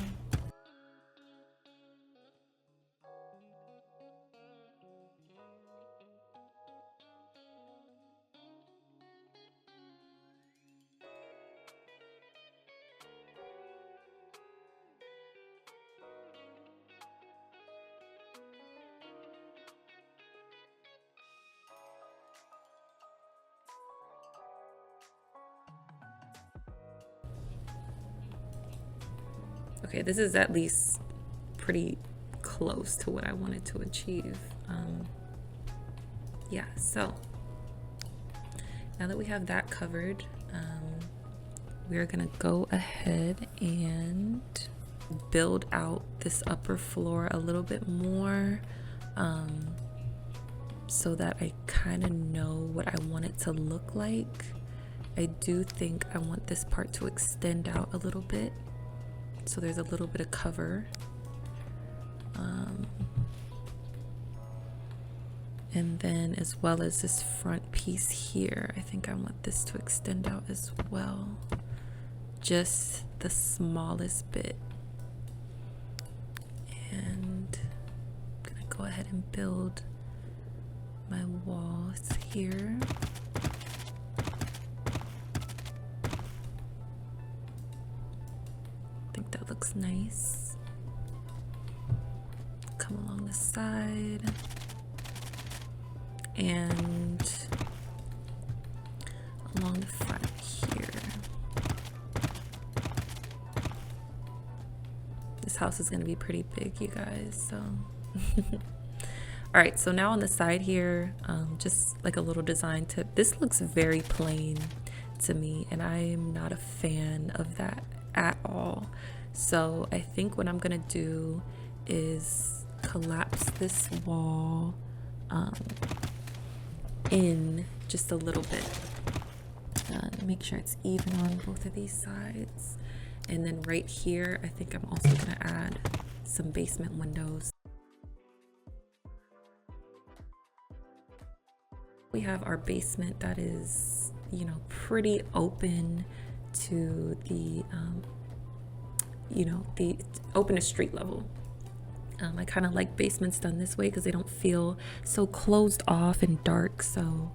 okay, this is at least pretty close to what I wanted to achieve. Yeah, so now that we have that covered, we're gonna go ahead and build out this upper floor a little bit more, so that I kind of know what I want it to look like. I do think I want this part to extend out a little bit, so there's a little bit of cover. And then as well as this front piece here, I think I want this to extend out as well, just the smallest bit. And I'm gonna go ahead and build my walls here. I think that looks nice. Come along the side and along the front here. This house is going to be pretty big, you guys, so all right, so now on the side here, just like a little design tip. This looks very plain to me, and I am not a fan of that at all. So I think what I'm gonna do is collapse this wall in just a little bit, make sure it's even on both of these sides. And then right here, I think I'm also gonna add some basement windows. We have our basement that is, you know, pretty open to the, the open to street level. I kind of like basements done this way because they don't feel so closed off and dark. So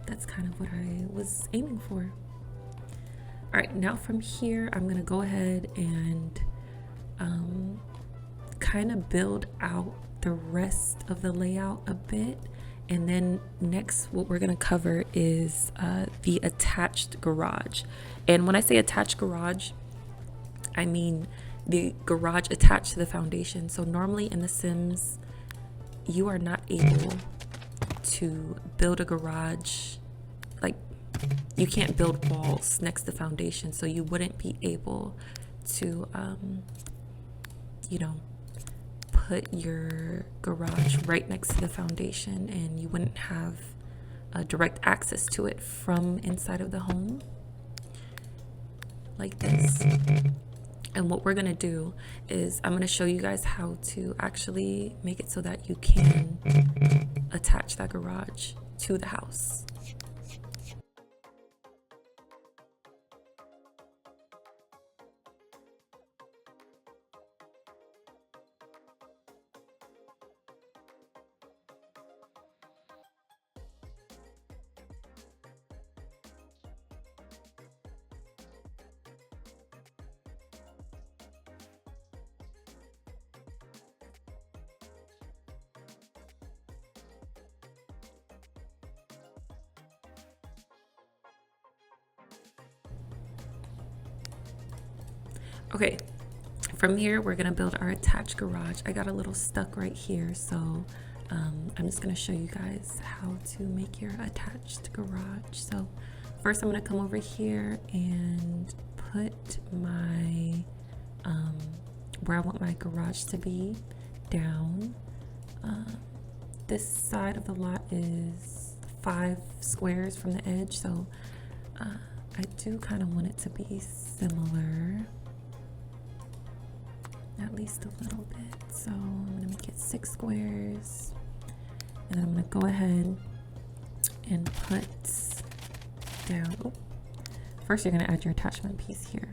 that's kind of what I was aiming for. All right, now from here, I'm gonna go ahead and kind of build out the rest of the layout a bit. And then next, what we're gonna cover is the attached garage. And when I say attached garage, I mean the garage attached to the foundation. So normally in The Sims, you are not able to build a garage, like you can't build walls next to foundation. So you wouldn't be able to, put your garage right next to the foundation, and you wouldn't have direct access to it from inside of the home. like this. And what we're gonna do is I'm gonna show you guys how to actually make it so that you can attach that garage to the house. Okay, from here we're gonna build our attached garage. I got a little stuck right here, so I'm just gonna show you guys how to make your attached garage. So first I'm gonna come over here and put my where I want my garage to be down. This side of the lot is 5 squares from the edge, so I do kind of want it to be similar, at least a little bit. So I'm gonna make it 6 squares, and then I'm gonna go ahead and put down, oh, first you're gonna add your attachment piece here,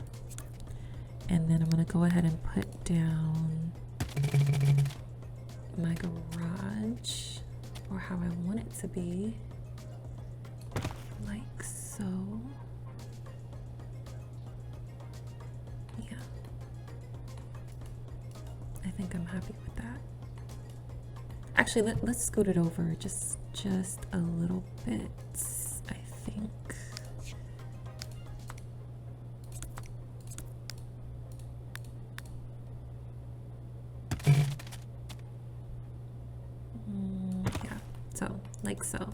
and then I'm gonna go ahead and put down my garage, or how I want it to be, like so. Yeah, I think I'm happy with that. Actually, let's scoot it over just a little bit, I think. Yeah, so like so.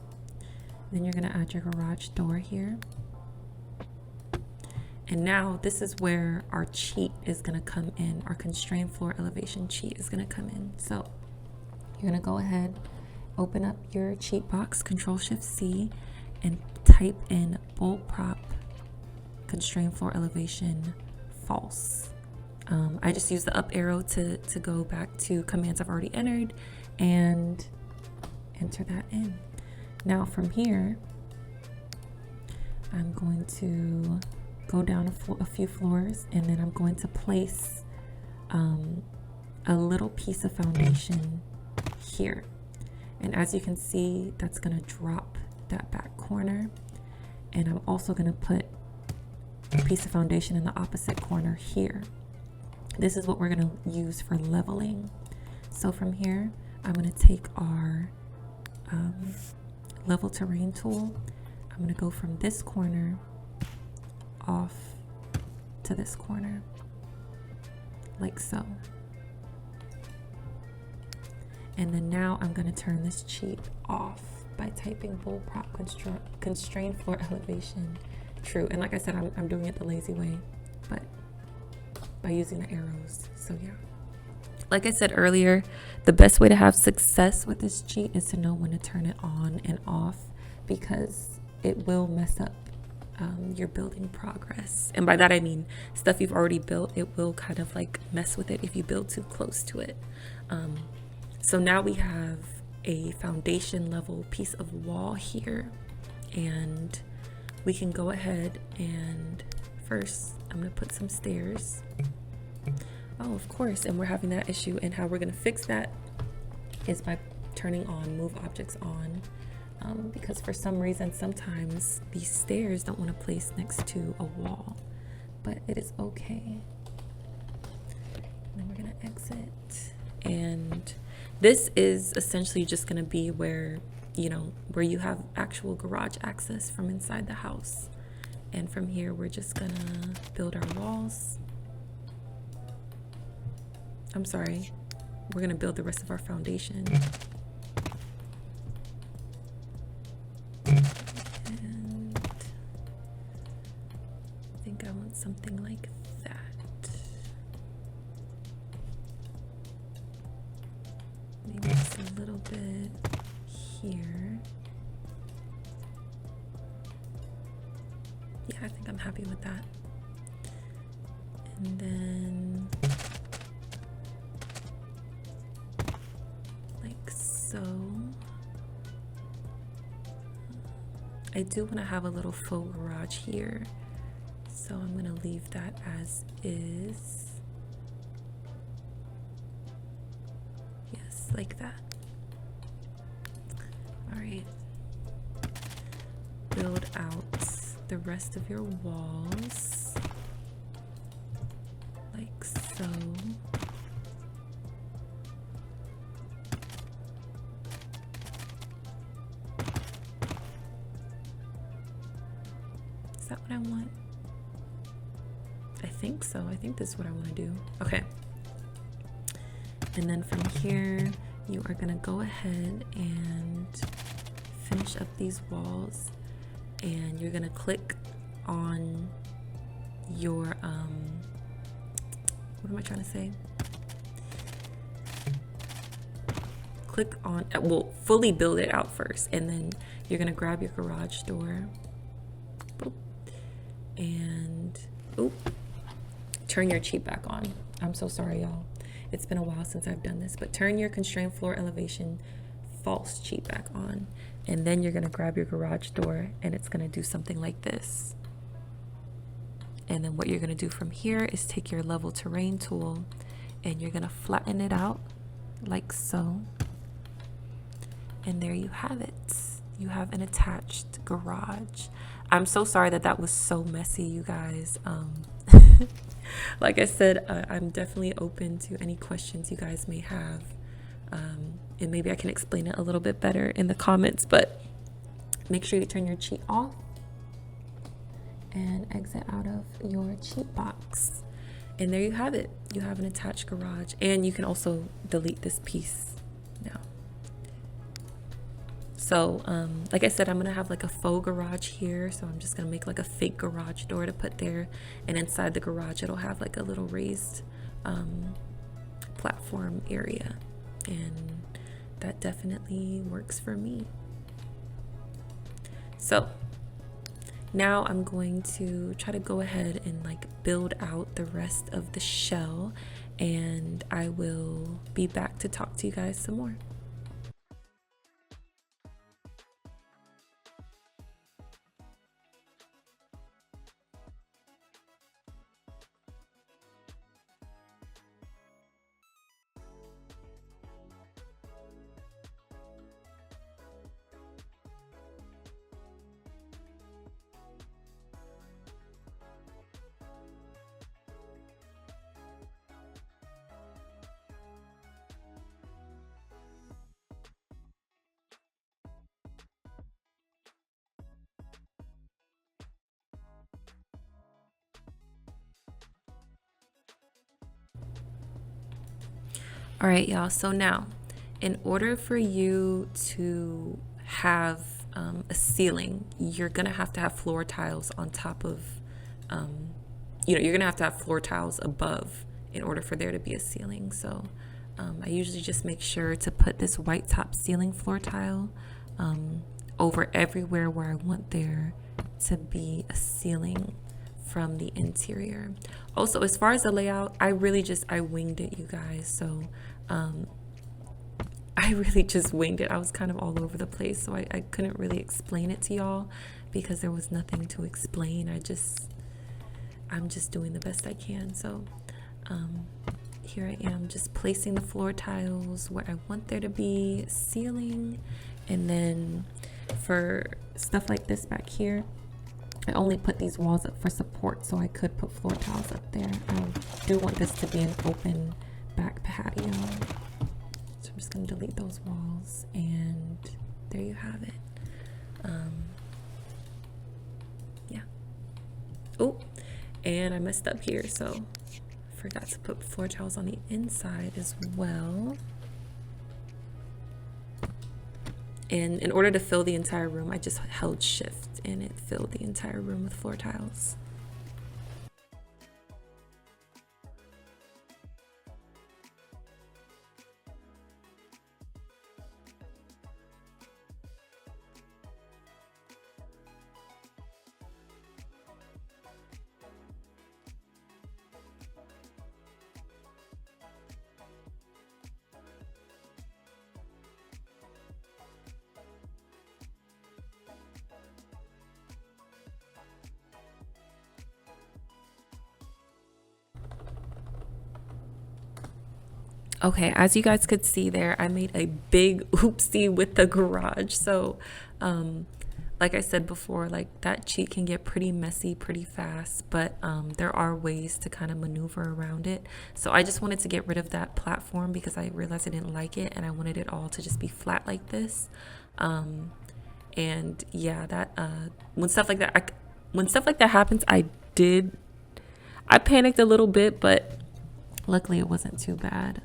Then you're gonna add your garage door here. And now this is where our cheat is gonna come in. Our constrained floor elevation cheat is gonna come in. So you're gonna go ahead, open up your cheat box, Ctrl+Shift+C, and type in boolprop constrained floor elevation false. I just use the up arrow to go back to commands I've already entered and enter that in. Now from here, I'm going to go down a few floors, and then I'm going to place a little piece of foundation here. And as you can see, that's gonna drop that back corner. And I'm also gonna put a piece of foundation in the opposite corner here. This is what we're gonna use for leveling. So from here, I'm gonna take our level terrain tool. I'm gonna go from this corner off to this corner, like so. And then now I'm gonna turn this cheat off by typing boolprop constrained floor elevation true. And like I said, I'm doing it the lazy way, but by using the arrows. So yeah, like I said earlier, the best way to have success with this cheat is to know when to turn it on and off, because it will mess up your building progress. And by that I mean stuff you've already built, it will kind of like mess with it if you build too close to it. So now we have a foundation level piece of wall here, and we can go ahead and first I'm gonna put some stairs. Oh, of course, and we're having that issue, and how we're gonna fix that is by turning on move objects on, because for some reason sometimes these stairs don't want to place next to a wall, but it is okay. And then we're gonna exit, and this is essentially just gonna be where, you know, where you have actual garage access from inside the house. And from here we're just gonna build our walls. I'm sorry, we're gonna build the rest of our foundation. And I think I want something like that. Maybe just a little bit here. Yeah, I think I'm happy with that. And then like so. I do want to have a little faux garage here, so I'm going to leave that as is. Yes, like that. All right. Build out the rest of your walls like so. Is that what I want? I think so. I think this is what I want to do. Okay. And then from here, you are going to go ahead and finish up these walls, and you're going to click on your what am I trying to say? Click on, well, fully build it out first, and then you're going to grab your garage door. Boop, and turn your cheat back on. I'm so sorry, y'all. It's been a while since I've done this, but turn your constrained floor elevation false cheat back on, and then you're going to grab your garage door, and it's going to do something like this. And then what you're going to do from here is take your level terrain tool, and you're going to flatten it out like so. And there you have it. You have an attached garage. I'm so sorry that that was so messy, you guys. Like I said, I'm definitely open to any questions you guys may have. And maybe I can explain it a little bit better in the comments, but make sure you turn your cheat off and exit out of your cheat box. And there you have it. You have an attached garage, and you can also delete this piece now. So like I said, I'm gonna have like a faux garage here, so I'm just gonna make like a fake garage door to put there, and inside the garage it'll have like a little raised platform area, and that definitely works for me. So now I'm going to try to go ahead and like build out the rest of the shell, and I will be back to talk to you guys some more. All right, y'all. So now, in order for you to have a ceiling, you're gonna have to have floor tiles on top of, you're gonna have to have floor tiles above in order for there to be a ceiling. So I usually just make sure to put this white top ceiling floor tile over everywhere where I want there to be a ceiling from the interior. Also, as far as the layout, I winged it, you guys. So I really just winged it. I was kind of all over the place, so I couldn't really explain it to y'all because there was nothing to explain. I'm just doing the best I can. So here I am, just placing the floor tiles where I want there to be ceiling. And then for stuff like this back here, I only put these walls up for support, so I could put floor tiles up there. I do want this to be an open back patio. So I'm just gonna delete those walls, and there you have it. Yeah. Oh, and I messed up here, so I forgot to put floor tiles on the inside as well. And in order to fill the entire room, I just held shift and it filled the entire room with floor tiles. Okay, as you guys could see there, I made a big oopsie with the garage. So, like I said before, like that cheat can get pretty messy pretty fast, but there are ways to kind of maneuver around it. So I just wanted to get rid of that platform because I realized I didn't like it and I wanted it all to just be flat like this. And yeah, that when stuff like that, when stuff like that happens, I panicked a little bit, but luckily it wasn't too bad.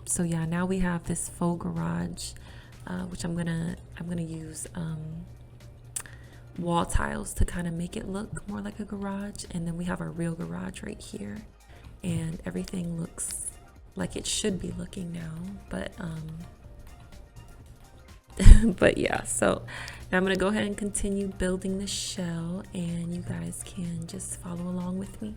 So yeah, now we have this faux garage, which I'm gonna use wall tiles to kind of make it look more like a garage, and then we have our real garage right here, and everything looks like it should be looking now. But but yeah, so now I'm gonna go ahead and continue building the shell, and you guys can just follow along with me.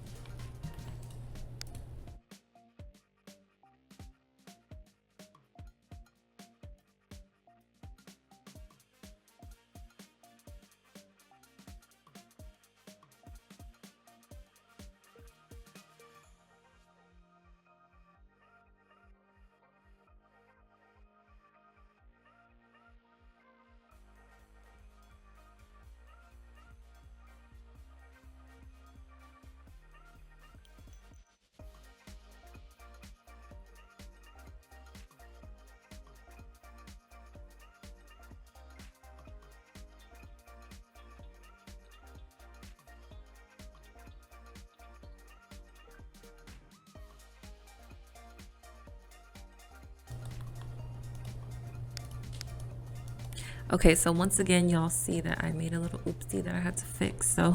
Okay, so once again, y'all see that I made a little oopsie that I had to fix. So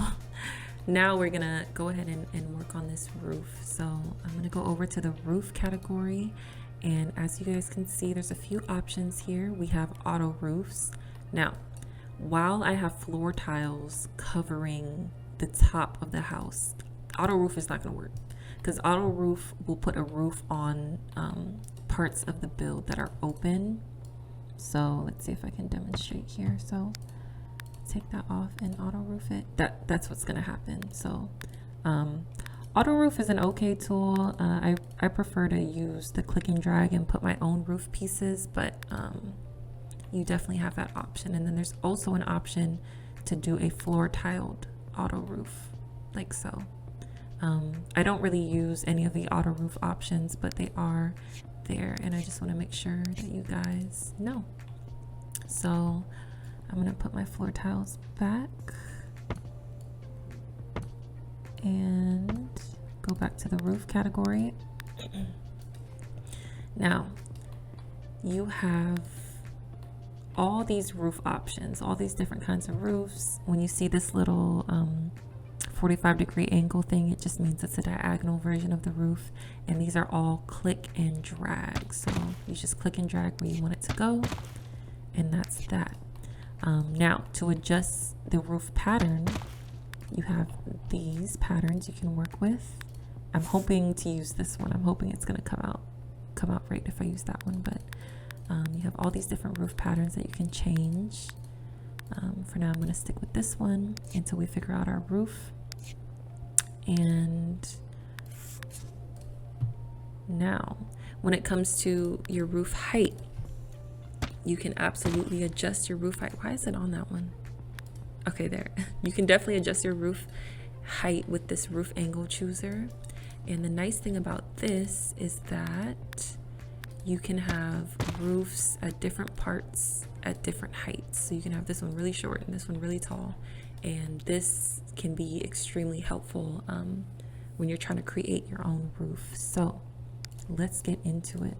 now we're gonna go ahead and work on this roof. So I'm gonna go over to the roof category. And as you guys can see, there's a few options here. We have auto roofs. Now, while I have floor tiles covering the top of the house, auto roof is not gonna work because auto roof will put a roof on parts of the build that are open. So let's see if I can demonstrate here. So take that off and auto roof it. That's what's gonna happen. So auto roof is an okay tool. I prefer to use the click and drag and put my own roof pieces, but you definitely have that option. And then there's also an option to do a floor tiled auto roof, like so. I don't really use any of the auto roof options, but they are there, and I just want to make sure that you guys know. So I'm going to put my floor tiles back and go back to the roof category. Now you have all these roof options, all these different kinds of roofs. When you see this little 45-degree angle thing, it just means it's a diagonal version of the roof, and these are all click and drag. So you just click and drag where you want it to go, and that's that. Now to adjust the roof pattern, you have these patterns you can work with. I'm hoping to use this one. I'm hoping it's gonna come out right if I use that one, but you have all these different roof patterns that you can change. For now, I'm going to stick with this one until we figure out our roof. And now, when it comes to your roof height, you can absolutely adjust your roof height. Why is it on that one? Okay, there. You can definitely adjust your roof height with this roof angle chooser. And the nice thing about this is that you can have roofs at different parts at different heights. So you can have this one really short and this one really tall. And this can be extremely helpful when you're trying to create your own roof. So let's get into it.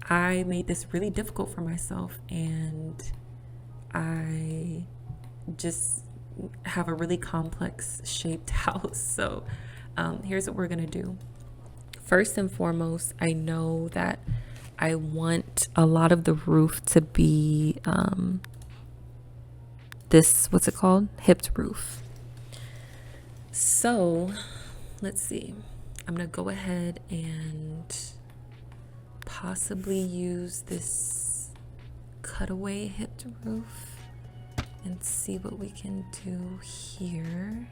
I made this really difficult for myself, and I just have a really complex shaped house. So here's what we're gonna do. First and foremost, I know that I want a lot of the roof to be this, what's it called? Hipped roof. So let's see. I'm gonna go ahead and possibly use this cutaway hipped roof and see what we can do here.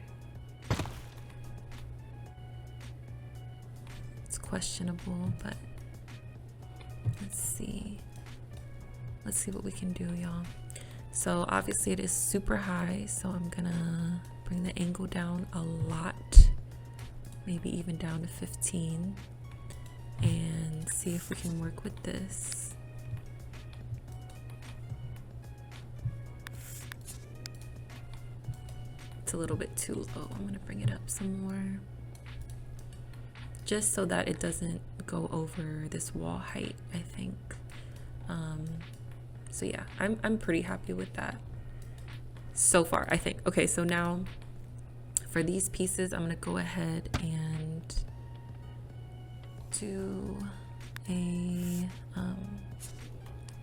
It's questionable, but Let's see what we can do, y'all. So obviously it is super high, so I'm gonna bring the angle down a lot, maybe even down to 15, and see if we can work with this. It's a little bit too low. I'm gonna bring it up some more, just so that it doesn't go over this wall height, I think. So yeah, I'm pretty happy with that so far, I think. Okay, so now for these pieces, I'm gonna go ahead and do a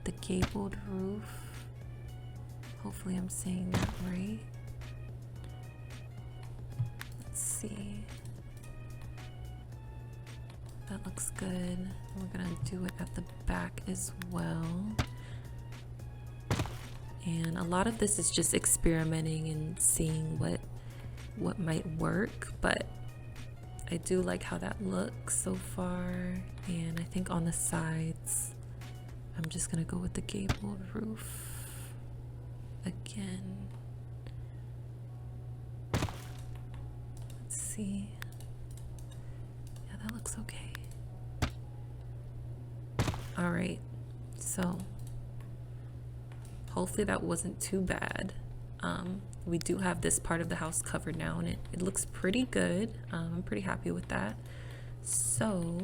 the gabled roof. Hopefully I'm saying that right. Let's see. That looks good. We're gonna do it at the back as well. And a lot of this is just experimenting and seeing what might work, but I do like how that looks so far. And I think on the sides, I'm just gonna go with the gabled roof again. Let's see. Yeah, that looks okay. All right, so hopefully that wasn't too bad. We do have this part of the house covered now, and it looks pretty good. I'm pretty happy with that. So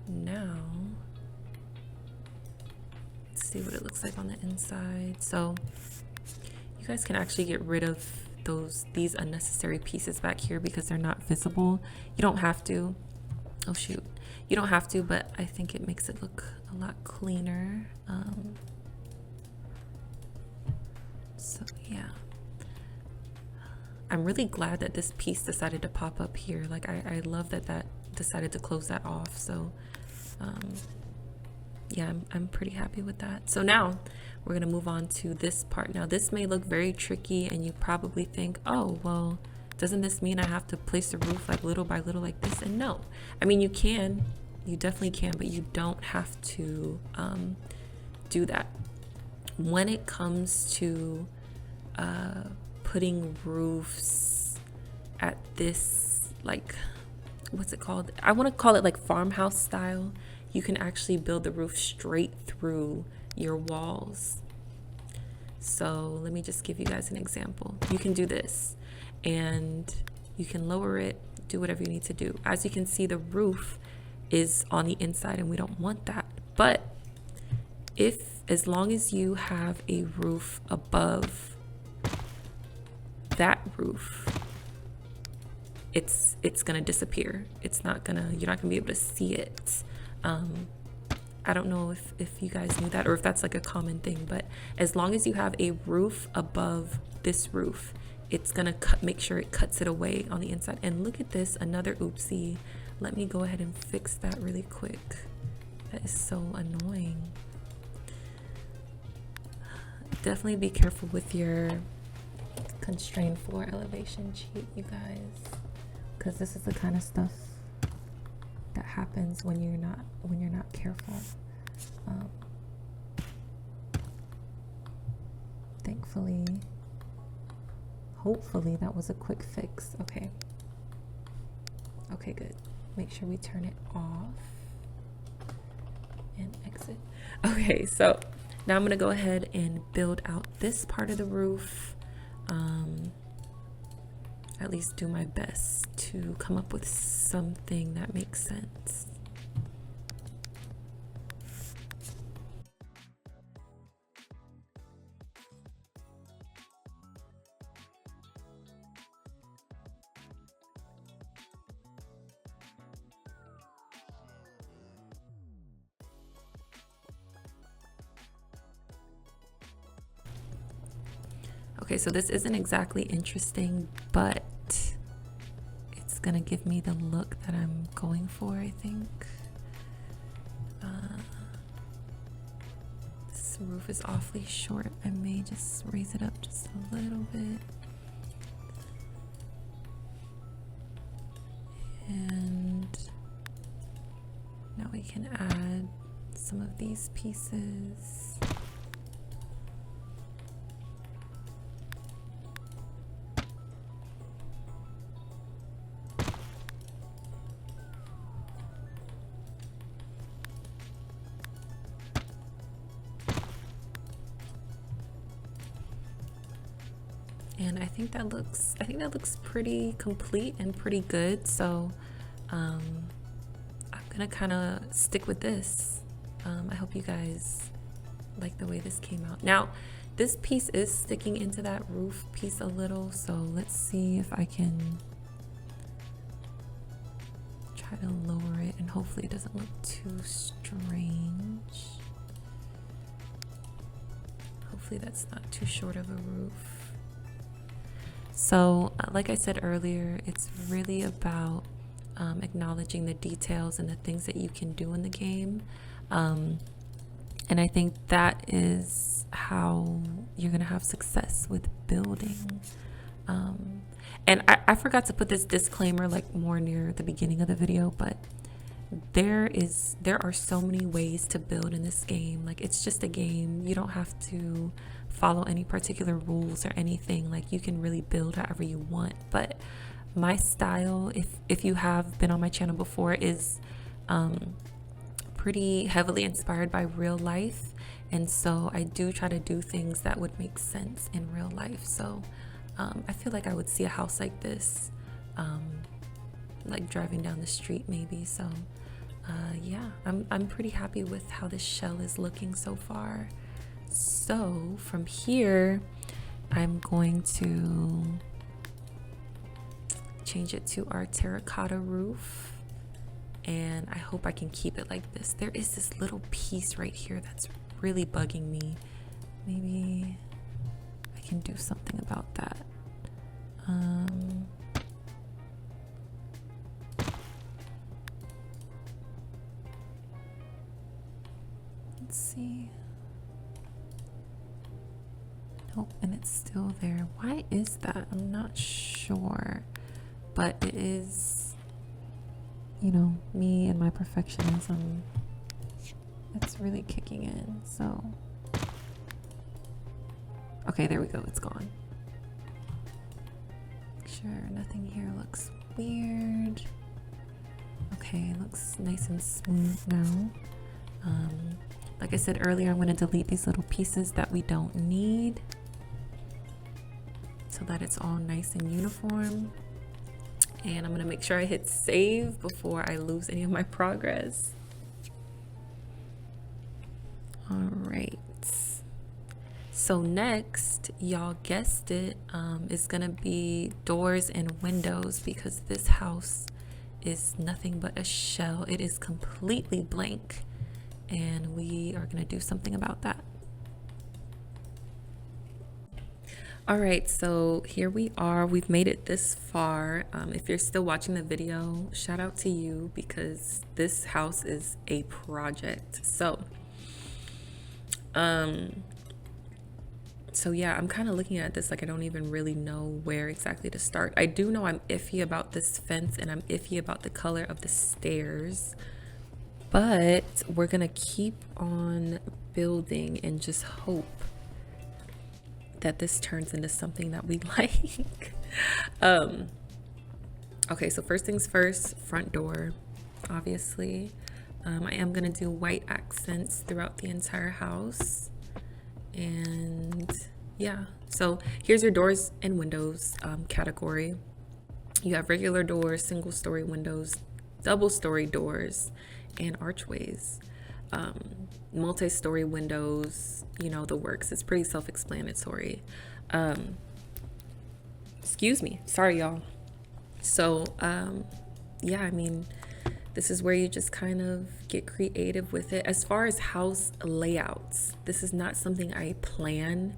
now let's see what it looks like on the inside. So you guys can actually get rid of these unnecessary pieces back here because they're not visible. You don't have to. Oh shoot, you don't have to, but I think it makes it look a lot cleaner. So yeah, I'm really glad that this piece decided to pop up here. Like I love that decided to close that off. So yeah, I'm pretty happy with that. So now we're gonna move on to this part. Now this may look very tricky, and you probably think, oh well, doesn't this mean I have to place the roof like little by little like this? And no, I mean you definitely can, but you don't have to do that. When it comes to putting roofs at this, like, what's it called? I want to call it like farmhouse style. You can actually build the roof straight through your walls. So let me just give you guys an example. You can do this and you can lower it, do whatever you need to do. As you can see, the roof is on the inside and we don't want that. But as long as you have a roof above that roof, it's gonna disappear. You're not gonna be able to see it. I don't know if you guys knew that or if that's like a common thing, but as long as you have a roof above this roof, it's gonna make sure it cuts it away on the inside. And look at this, another oopsie. Let me go ahead and fix that really quick. That is so annoying. Definitely be careful with your constrained floor elevation sheet, you guys, because this is the kind of stuff that happens when you're not careful. Thankfully, hopefully that was a quick fix. Okay, good. Make sure we turn it off and exit. Okay, so now I'm gonna go ahead and build out this part of the roof. At least do my best to come up with something that makes sense. Okay, so this isn't exactly interesting, but it's gonna give me the look that I'm going for, I think. This roof is awfully short. I may just raise it up just a little bit. And now we can add some of these pieces. And I think that looks pretty complete and pretty good. So I'm gonna kind of stick with this. I hope you guys like the way this came out. Now, this piece is sticking into that roof piece a little, so let's see if I can try to lower it and hopefully it doesn't look too strange. Hopefully that's not too short of a roof. So like I said earlier, it's really about acknowledging the details and the things that you can do in the game. And I think that is how you're gonna have success with building. And I forgot to put this disclaimer like more near the beginning of the video, but there are so many ways to build in this game. Like, it's just a game. You don't have to follow any particular rules or anything. Like, you can really build however you want. But my style, if you have been on my channel before, is pretty heavily inspired by real life, and so I do try to do things that would make sense in real life. So I feel like I would see a house like this like driving down the street maybe. So yeah, I'm pretty happy with how this shell is looking so far. So from here I'm going to change it to our terracotta roof, and I hope I can keep it like this. There is this little piece right here that's really bugging me. Maybe I can do something about that. Let's see. Nope, and it's still there. Why is that? I'm not sure, but it is, you know, me and my perfectionism. It's really kicking in. So okay, there we go, it's gone. Make sure nothing here looks weird. Okay, it looks nice and smooth now. Like I said earlier, I'm going to delete these little pieces that we don't need so that it's all nice and uniform. And I'm going to make sure I hit save before I lose any of my progress. All right. So next, y'all guessed it, is going to be doors and windows, because this house is nothing but a shell. It is completely blank, and we are going to do something about that. All right, so here we are. We've made it this far. If you're still watching the video, shout out to you, because this house is a project. So yeah, I'm kind of looking at this like I don't even really know where exactly to start. I do know I'm iffy about this fence, and I'm iffy about the color of the stairs, but we're gonna keep on building and just hope that this turns into something that we like. Okay, so first things first, front door, obviously. I am gonna do white accents throughout the entire house. And yeah, so here's your doors and windows category. You have regular doors, single story windows, double story doors, and archways. Multi-story windows, you know, the works. It's pretty self-explanatory. Excuse me, sorry y'all. So yeah, I mean, this is where you just kind of get creative with it. As far as house layouts, this is not something I plan.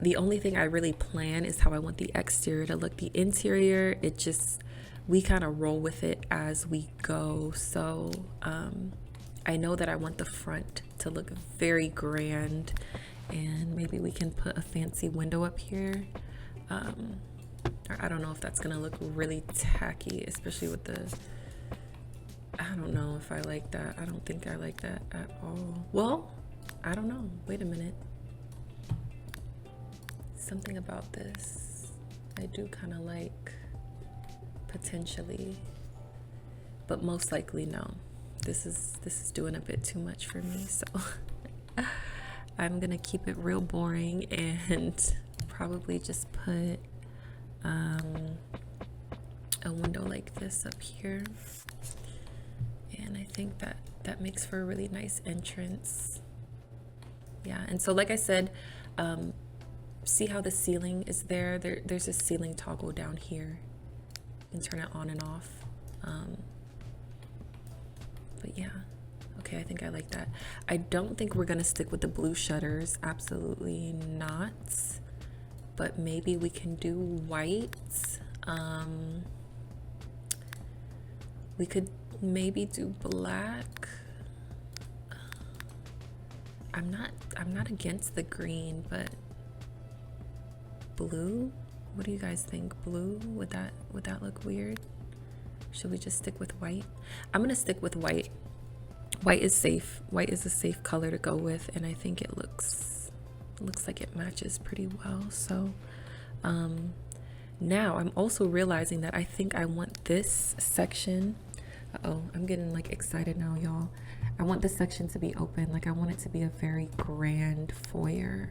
The only thing I really plan is how I want the exterior to look. The interior, it just, we kind of roll with it as we go. So I know that I want the front to look very grand, and maybe we can put a fancy window up here. Or I don't know if that's gonna look really tacky, especially with the I don't know if I like that. I don't think I like that at all. Well, I don't know. Wait a minute. Something about this I do kind of like, potentially, but most likely no. This is doing a bit too much for me, so I'm gonna keep it real boring and probably just put a window like this up here, and I think that makes for a really nice entrance. Yeah, and so like I said, see how the ceiling is there's a ceiling toggle down here. You can turn it on and off. But yeah, okay, I think I like that. I don't think we're gonna stick with the blue shutters, absolutely not, but maybe we can do white. We could maybe do black. I'm not against the green, but blue? What do you guys think? Blue? Would that look weird? Should we just stick with white? I'm gonna stick with white. White is safe. White is a safe color to go with, and I think it looks like it matches pretty well. So now I'm also realizing that I think I want this section. Uh-oh, I'm getting like excited now, y'all. I want this section to be open. Like I want it to be a very grand foyer.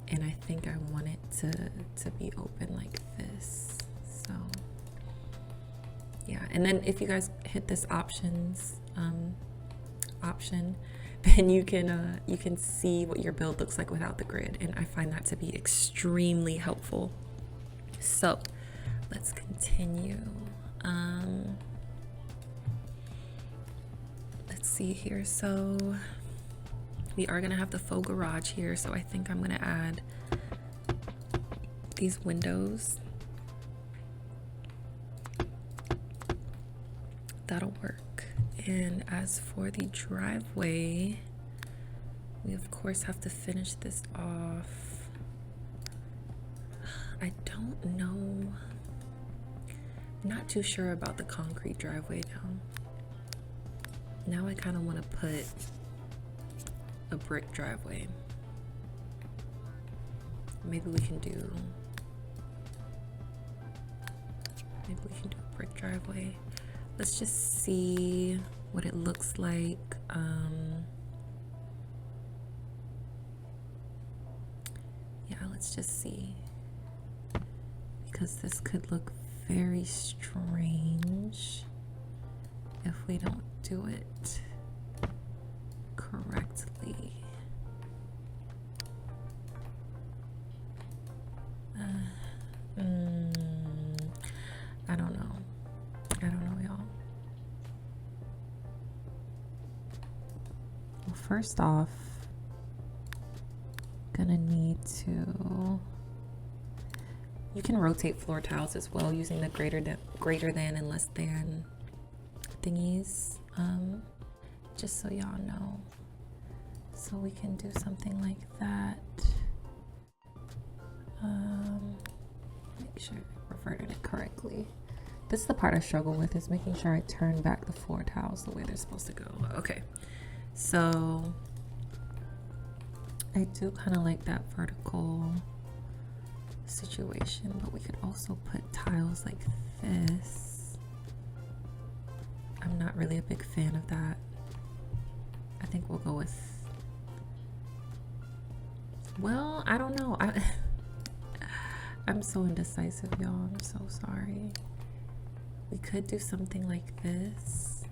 And I think I want it to be open like this. So yeah, and then if you guys hit this option, then you can see what your build looks like without the grid, and I find that to be extremely helpful. So let's continue. Let's see here. So we are gonna have the faux garage here, so I think I'm gonna add these windows. That'll work. And as for the driveway, we of course have to finish this off. I don't know. Not too sure about the concrete driveway now. Now I kind of want to put a brick driveway. Maybe we can do a brick driveway. Let's just see what it looks like. Yeah, let's just see, because this could look very strange if we don't do it correctly. I don't know. Y'all. Well, first off, gonna need to. You can rotate floor tiles as well using the greater than and less than thingies. Just so y'all know. So we can do something like that. Make sure I reverted it correctly. This is the part I struggle with, is making sure I turn back the floor tiles the way they're supposed to go. Okay, so I do kind of like that vertical situation, but we could also put tiles like this. I'm not really a big fan of that. I think we'll go with, well, I don't know. I'm so indecisive, y'all. I'm so sorry. We could do something like this.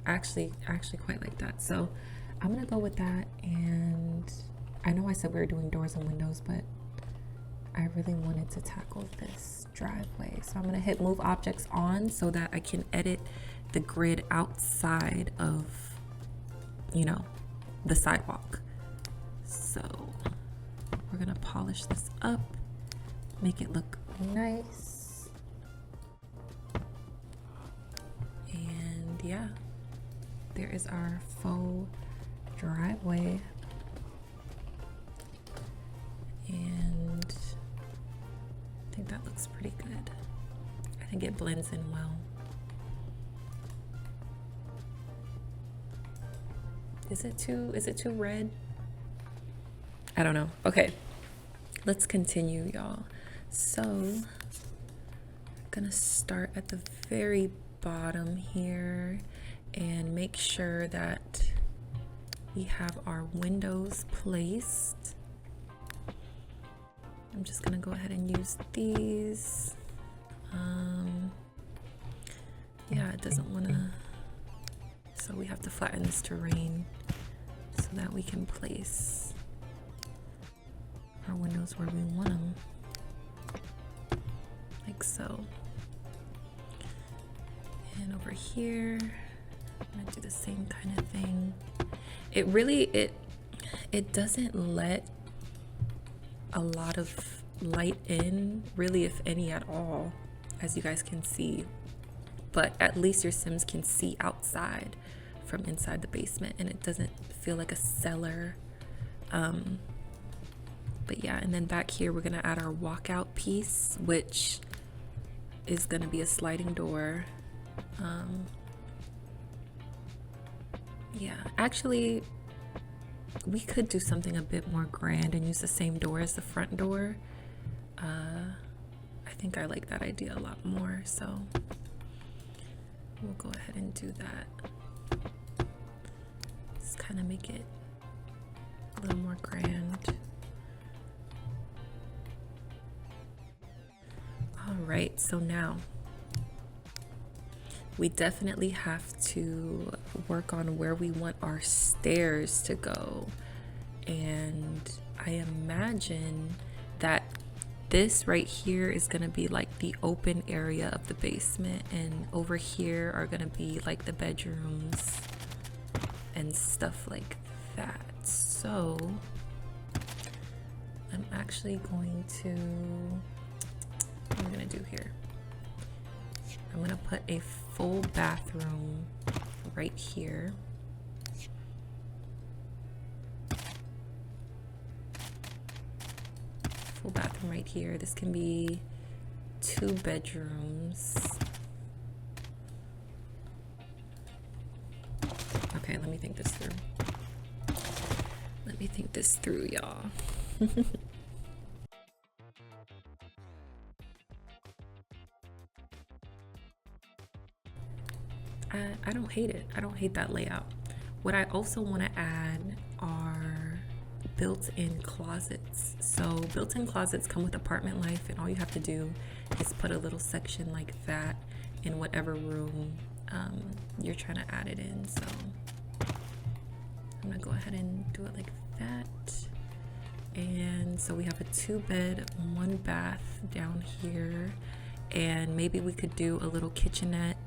I actually quite like that. So I'm gonna go with that. And I know I said we were doing doors and windows, but I really wanted to tackle this driveway. So I'm gonna hit move objects on so that I can edit the grid outside of, you know, the sidewalk. So we're gonna polish this up, make it look nice. And yeah, there is our faux driveway. And I think that looks pretty good. I think it blends in well. Is it too red? I don't know. Okay, let's continue, y'all. So I'm gonna start at the very bottom here and make sure that we have our windows placed. I'm just gonna go ahead and use these. Yeah, it doesn't wanna, so we have to flatten this terrain so that we can place our windows where we want them, like so. And over here, I'm gonna do the same kind of thing. It really, it doesn't let a lot of light in, really, if any at all, as you guys can see. But at least your Sims can see outside from inside the basement, and it doesn't feel like a cellar. But yeah, and then back here we're gonna add our walkout piece, which is gonna be a sliding door. Yeah, actually we could do something a bit more grand and use the same door as the front door. I think I like that idea a lot more, so we'll go ahead and do that. Just kind of make it a little more grand. All right, so now we definitely have to work on where we want our stairs to go. And I imagine that this right here is gonna be like the open area of the basement, and over here are gonna be like the bedrooms and stuff like that. So I'm actually going to, what I'm gonna do here, I'm gonna put a full bathroom right here. Full bathroom right here. This can be 2 bedrooms. Okay, let me think this through. Let me think this through, y'all. I don't hate it. I don't hate that layout. What I also want to add are built-in closets. So built-in closets come with apartment life, and all you have to do is put a little section like that in whatever room you're trying to add it in. So I'm gonna go ahead and do it like that. And so we have a 2-bed, 1-bath down here, and maybe we could do a little kitchenette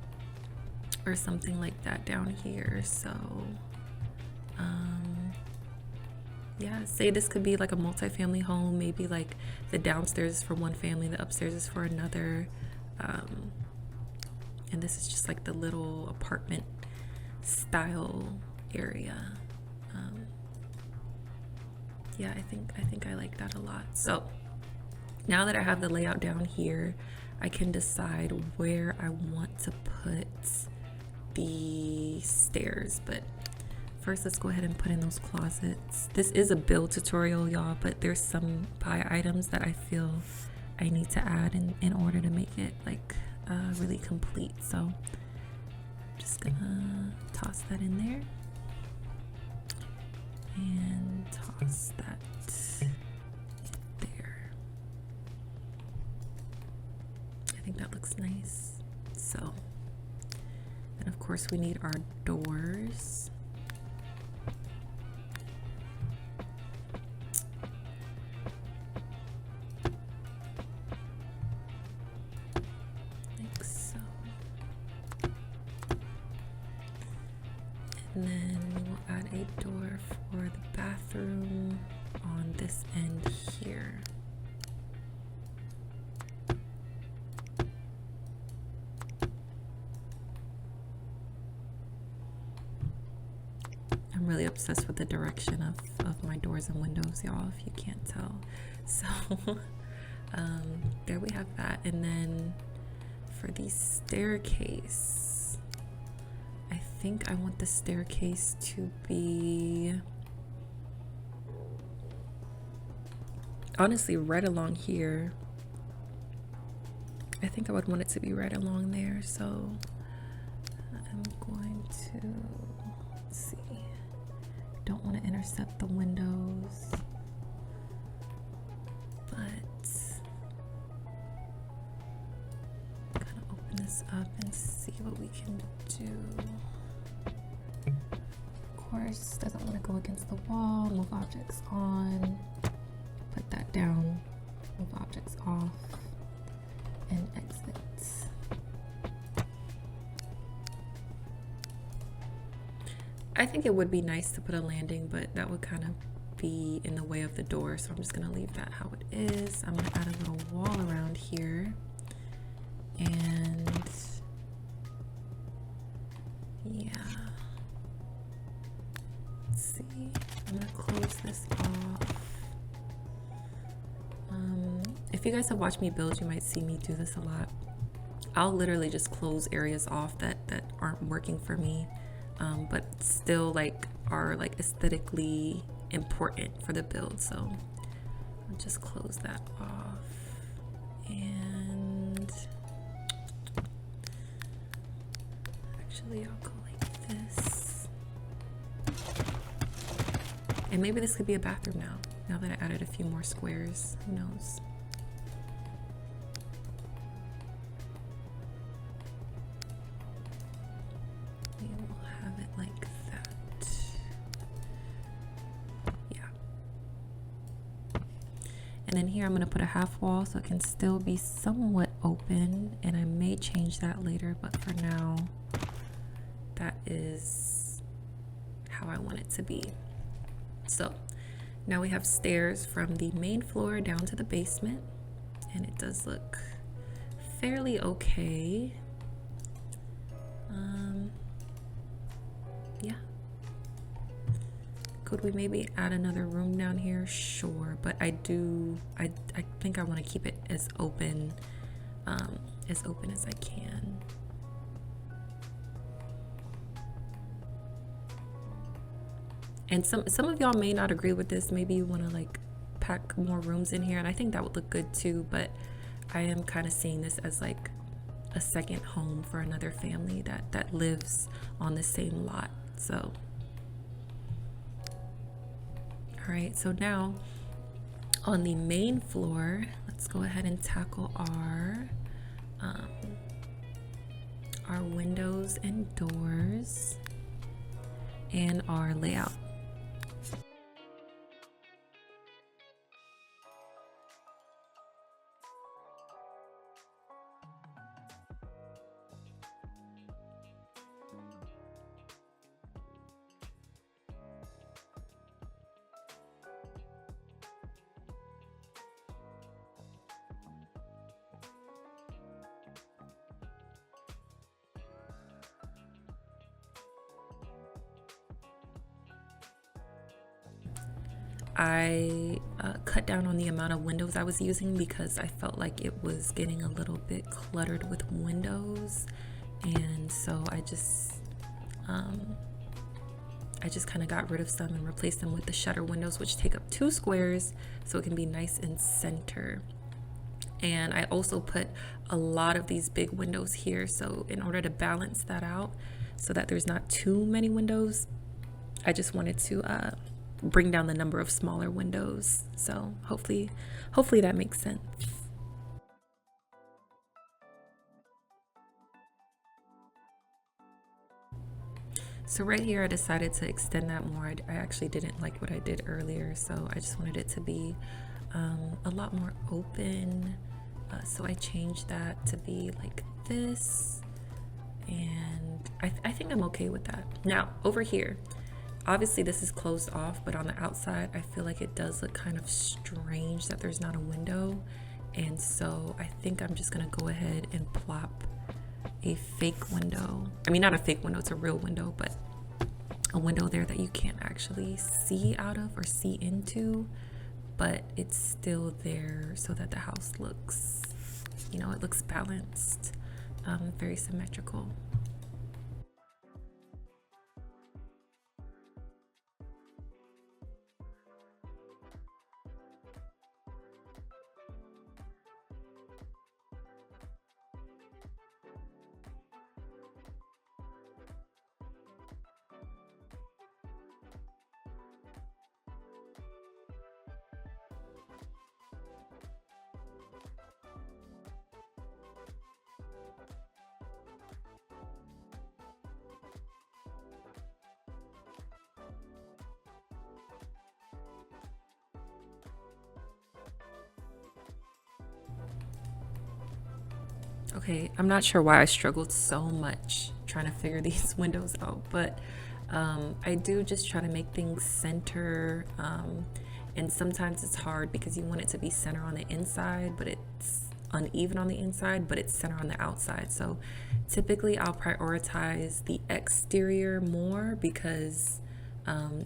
or something like that down here. So yeah, say this could be like a multi-family home. Maybe like the downstairs is for one family, the upstairs is for another, and this is just like the little apartment style area. Yeah, I think I like that a lot. So now that I have the layout down here, I can decide where I want to put the stairs. But first, let's go ahead and put in those closets. This is a build tutorial, y'all, but there's some buy items that I feel I need to add in order to make it like really complete. So I'm just gonna toss that in there and toss that there. I think that looks nice. So then of course we need our doors. Like so. And then we will add a door for the bathroom on this end here. I'm really obsessed with the direction of my doors and windows, y'all, if you can't tell. So there we have that. And then for the staircase, I think I want the staircase to be honestly right along here. I think I would want it to be right along there, so I'm going to, let's see, don't want to intercept the windows, but kind of open this up and see what we can do. Of course, doesn't want to go against the wall. Move objects on, put that down, move objects off, and exit. I think it would be nice to put a landing, but that would kind of be in the way of the door, so I'm just gonna leave that how it is. I'm gonna add a little wall around here, and yeah, let's see, I'm gonna close this off. If you guys have watched me build, you might see me do this a lot. I'll literally just close areas off that aren't working for me, but still like are like aesthetically important for the build. So I'll just close that off, and actually I'll go like this, and maybe this could be a bathroom now that I added a few more squares. Who knows? And then here I'm going to put a half wall so it can still be somewhat open, and I may change that later, but for now that is how I want it to be. So now we have stairs from the main floor down to the basement, and it does look fairly okay. Yeah. Could we maybe add another room down here? Sure, but I think I want to keep it as open as I can. And some of y'all may not agree with this. Maybe you want to like pack more rooms in here, and I think that would look good too, but I am kind of seeing this as like a second home for another family that lives on the same lot. So all right, so now on the main floor, let's go ahead and tackle our windows and doors and our layout. I cut down on the amount of windows I was using because I felt like it was getting a little bit cluttered with windows, and so I just kind of got rid of some and replaced them with the shutter windows, which take up 2 squares so it can be nice and center. And I also put a lot of these big windows here, so in order to balance that out so that there's not too many windows, I just wanted to bring down the number of smaller windows. So hopefully that makes sense. So right here I decided to extend that more. I actually didn't like what I did earlier, so I just wanted it to be a lot more open. So I changed that to be like this, and I think I'm okay with that. Now over here, obviously this is closed off, but on the outside I feel like it does look kind of strange that there's not a window, and so I think I'm just gonna go ahead and plop a fake window. I mean, not a fake window, it's a real window, but a window there that you can't actually see out of or see into, but it's still there so that the house looks, you know, it looks balanced, very symmetrical. Okay, I'm not sure why I struggled so much trying to figure these windows out, but I do just try to make things center. And sometimes it's hard because you want it to be center on the inside, but it's uneven on the inside, but it's center on the outside. So typically I'll prioritize the exterior more because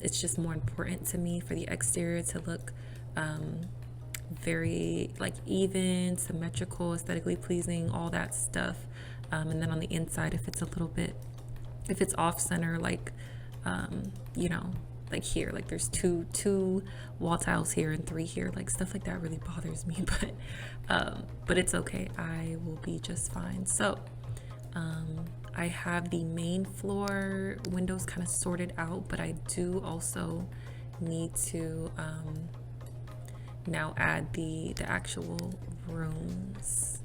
it's just more important to me for the exterior to look very like even, symmetrical, aesthetically pleasing, all that stuff. And then on the inside, if it's a little bit, if it's off center, like you know, like here, like there's two wall tiles here and 3 here, like stuff like that really bothers me, but it's okay, I will be just fine. So I have the main floor windows kind of sorted out, but I do also need to now add the actual rooms.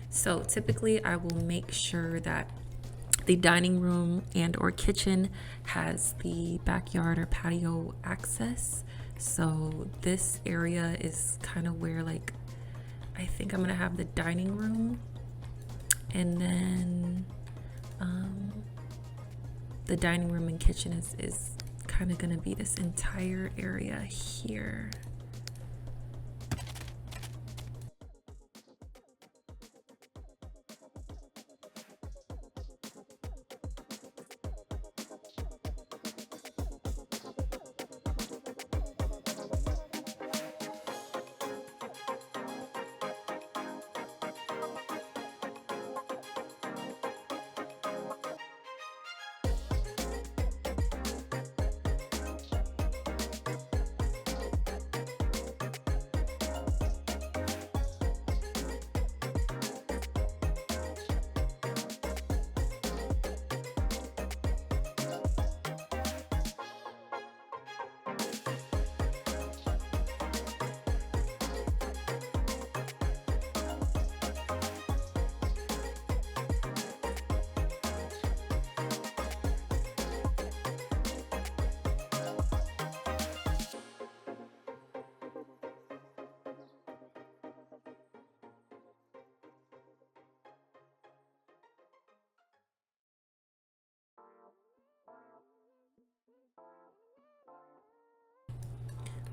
So typically I will make sure that the dining room and or kitchen has the backyard or patio access. So this area is kind of where, like, I think I'm gonna have the dining room, and then the dining room and kitchen is kind of gonna be this entire area here.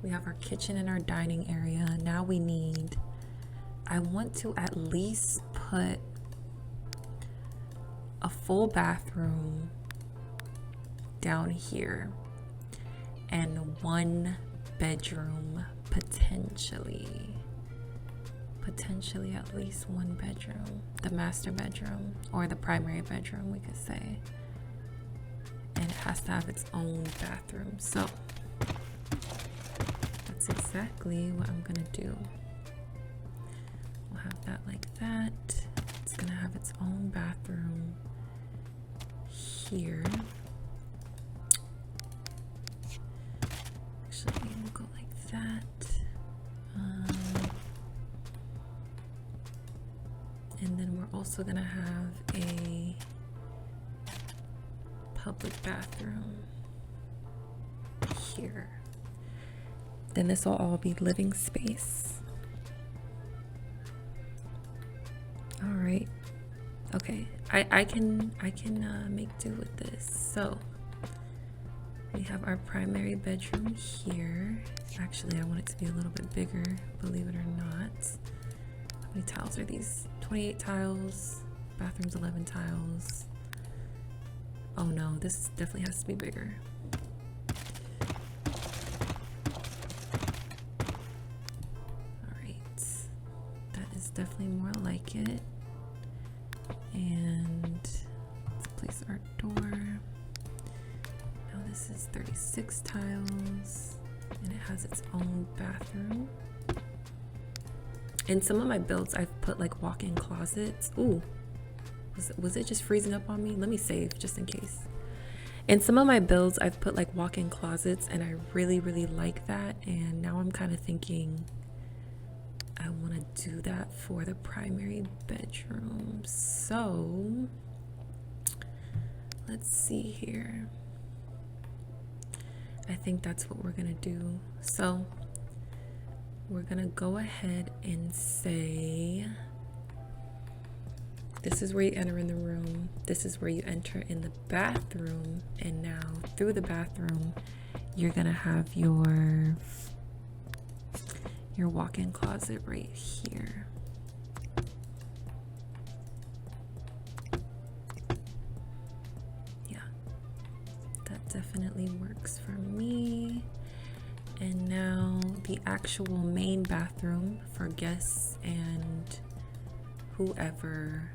We have our kitchen and our dining area. Now we need, I want to at least put a full bathroom down here and 1 bedroom potentially at least 1 bedroom, the master bedroom or the primary bedroom, we could say, and it has to have its own bathroom. So that's exactly what I'm gonna do. We'll have that like that. It's gonna have its own bathroom here. Actually, we'll go like that. And then we're also gonna have a public bathroom here. Then this will all be living space. All right. Okay, I can make do with this. So we have our primary bedroom here. Actually, I want it to be a little bit bigger, believe it or not. How many tiles are these? 28 tiles. Bathroom's 11 tiles. Oh no, this definitely has to be bigger. All right, that is definitely more like it. And let's place our door. Now this is 36 tiles and it has its own bathroom. In some of my builds, I've put like walk-in closets. Ooh, was it just freezing up on me? Let me save just in case. In some of my builds, I've put like walk-in closets and I really, really like that. And now I'm kind of thinking I want to do that for the primary bedroom. So let's see here. I think that's what we're gonna do. So we're gonna go ahead and say, this is where you enter in the room. This is where you enter in the bathroom. And now through the bathroom, you're gonna have your walk-in closet right here. Yeah, that definitely works for me. And now the actual main bathroom for guests and whoever.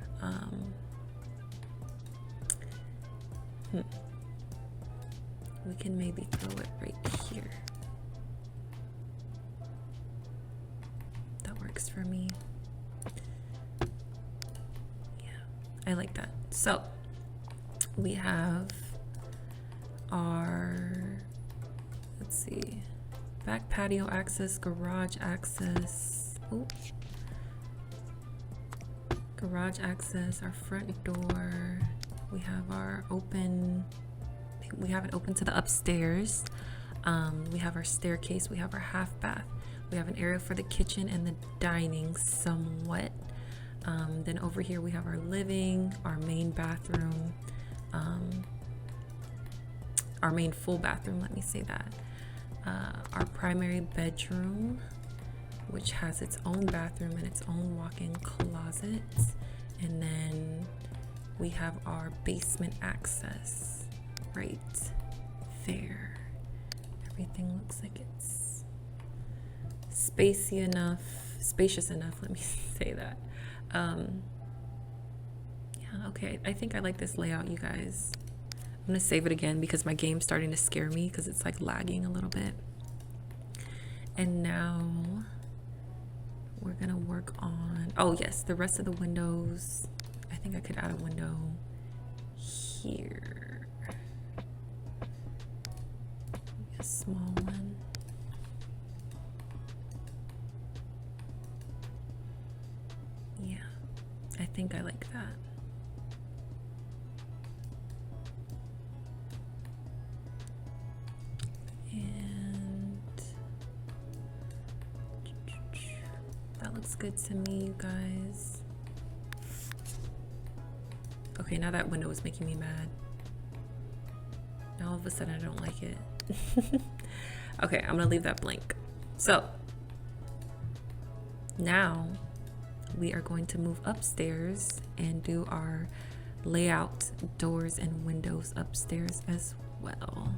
We can maybe throw it right here. That works for me. Yeah, I like that. So we have our, let's see, back patio access, garage access. Oh, garage access, our front door. We have our open, we have it open to the upstairs. We have our staircase, we have our half bath. We have an area for the kitchen and the dining somewhat. Then over here we have our living, our main bathroom, our main full bathroom, let me say that. Our primary bedroom, which has its own bathroom and its own walk-in closet. And then we have our basement access right there. Everything looks like it's spacious enough, let me say that. Yeah, okay, I think I like this layout, you guys. I'm gonna save it again because my game's starting to scare me because it's like lagging a little bit. And now we're gonna work on, oh yes, the rest of the windows. I think I could add a window here. Maybe a small one. Yeah, I think I like that. Looks good to me, you guys. Okay, now that window is making me mad. Now all of a sudden I don't like it. Okay, I'm gonna leave that blank. So now we are going to move upstairs and do our layout doors and windows upstairs as well.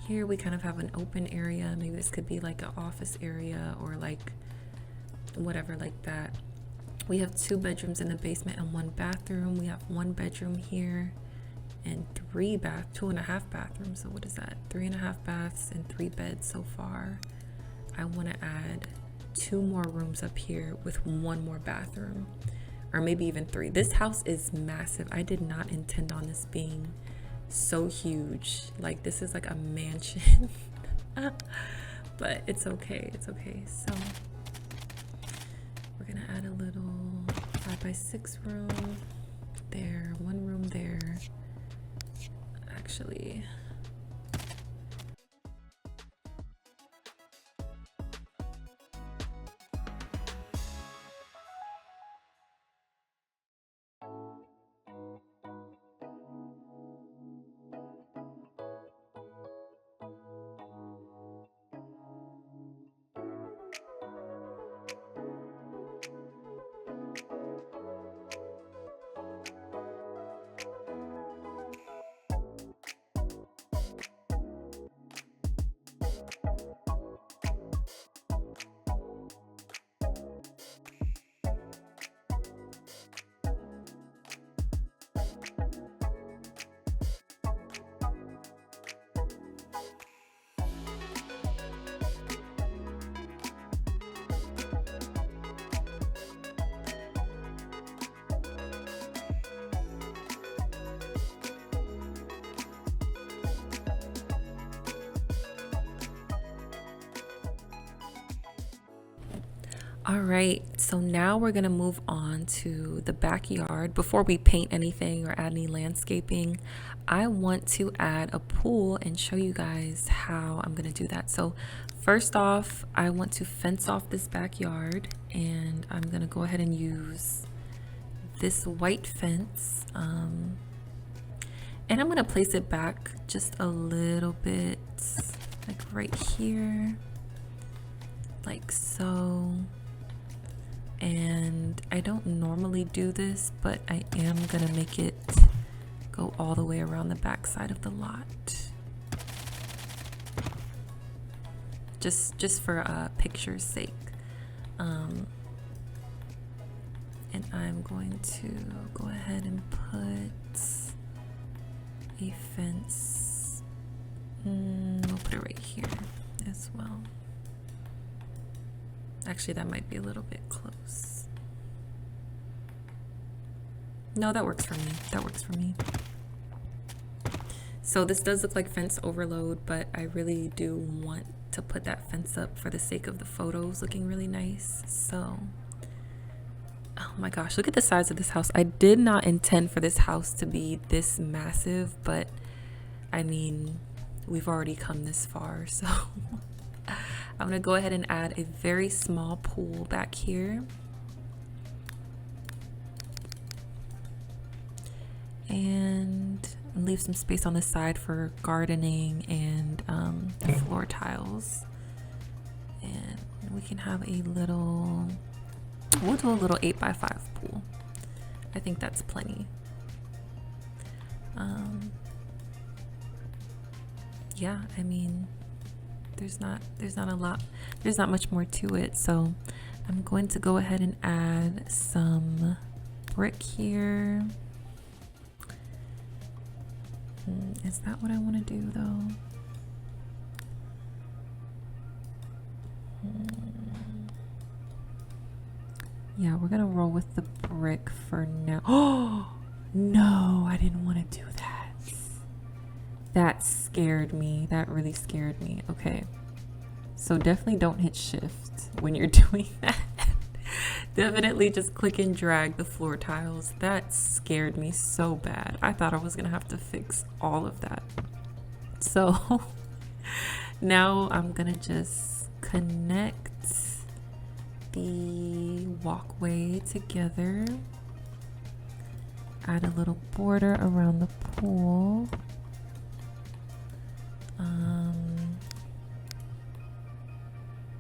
Here we kind of have an open area. Maybe this could be like an office area or like whatever like that. We have 2 bedrooms in the basement and 1 bathroom. We have 1 bedroom here and 2.5 bathrooms. So what is that? 3.5 baths and 3 beds so far. I want to add 2 more rooms up here with 1 more bathroom, or maybe even 3. This house is massive. I did not intend on this being so huge. Like this is like a mansion. But it's okay, it's okay. So we're gonna add a little 5x6 room there, 1 room there. Actually, All right, so now we're gonna move on to the backyard. Before we paint anything or add any landscaping, I want to add a pool and show you guys how I'm gonna do that. So first off, I want to fence off this backyard, and I'm gonna go ahead and use this white fence. And I'm gonna place it back just a little bit, like right here, like so. And I don't normally do this, but I am gonna make it go all the way around the back side of the lot. Just for picture's sake. And I'm going to go ahead and put a fence. We'll put it right here as well. Actually, that might be a little bit close. No, that works for me. That works for me. So this does look like fence overload, but I really do want to put that fence up for the sake of the photos looking really nice. So, oh my gosh, look at the size of this house. I did not intend for this house to be this massive, but I mean, we've already come this far, so I'm gonna go ahead and add a very small pool back here. And leave some space on the side for gardening and floor tiles. And we can have a little, we'll do a little 8x5 pool. I think that's plenty. Yeah, I mean, there's not much more to it, so I'm going to go ahead and add some brick here. Is that what I want to do though? Yeah, we're gonna roll with the brick for now. Oh no, I didn't want to do that. That scared me. That really scared me. Okay, so definitely don't hit shift when you're doing that. Definitely just click and drag the floor tiles. That scared me so bad. I thought I was gonna have to fix all of that. So now I'm gonna just connect the walkway together, add a little border around the pool.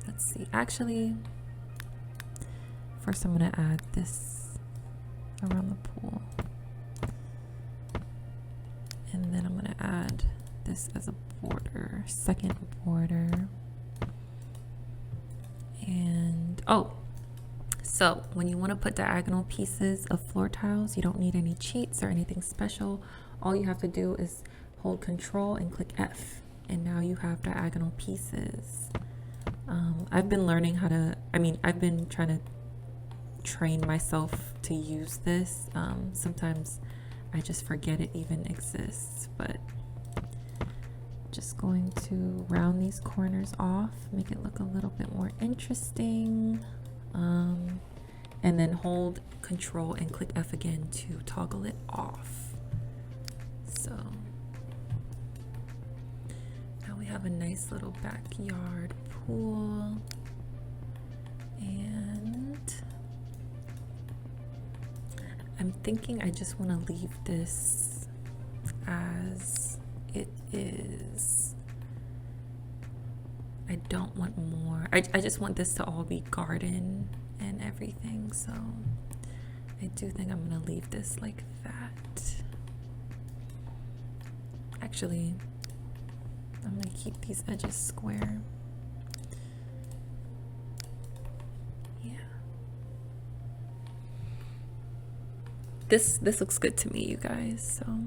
Let's see, actually first I'm gonna add this around the pool, and then I'm gonna add this as a border, second border. And oh, so when you want to put diagonal pieces of floor tiles, you don't need any cheats or anything special. All you have to do is hold Control and click F, and now you have diagonal pieces. I've been learning how to, I've been trying to train myself to use this. Sometimes I just forget it even exists, but just going to round these corners off, make it look a little bit more interesting, and then hold Control and click F again to toggle it off. So now we have a nice little backyard pool, and I'm thinking I just want to leave this as it is. I don't want more. I just want this to all be garden and everything, so I do think I'm gonna leave this like that. Actually, I'm gonna keep these edges square. Yeah. This looks good to me, you guys, so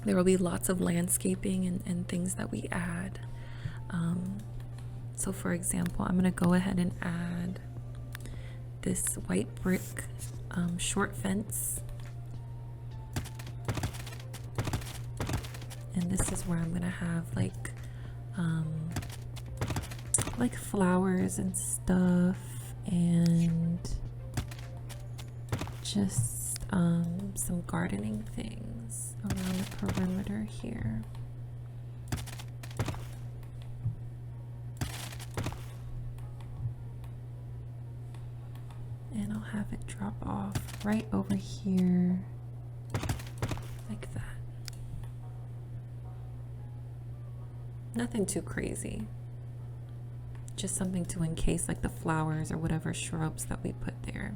there will be lots of landscaping and things that we add. So for example, I'm gonna go ahead and add this white brick short fence. And this is where I'm gonna have like flowers and stuff. and just some gardening things around the perimeter here. And I'll have it drop off right over here like that. Nothing too crazy. Just something to encase like the flowers or whatever shrubs that we put there.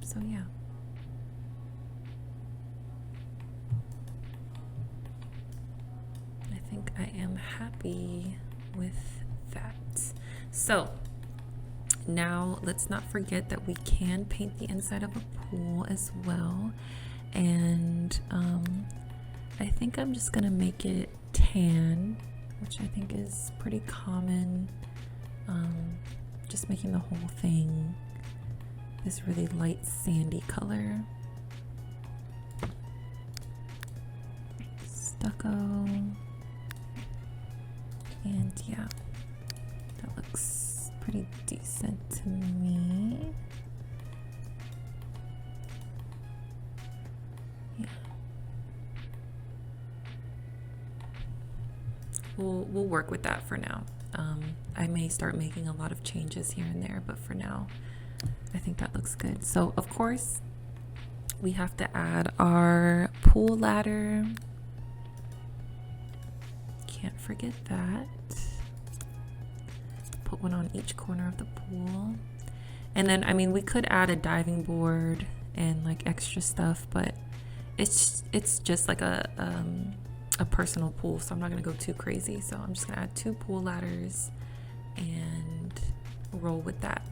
So yeah. I think I am happy with that. So now let's not forget that we can paint the inside of a pool as well. And I think I'm just gonna make it tan, which I think is pretty common. Just making the whole thing this really light sandy color. Stucco. And yeah, that looks pretty decent to me. Yeah. We'll work with that for now. I may start making a lot of changes here and there, but for now, I think that looks good. So of course, we have to add our pool ladder. Can't forget that. Put one on each corner of the pool. And then, I mean, we could add a diving board and like extra stuff, but it's just like a personal pool, so I'm not gonna go too crazy. So I'm just gonna add 2 pool ladders and roll with that.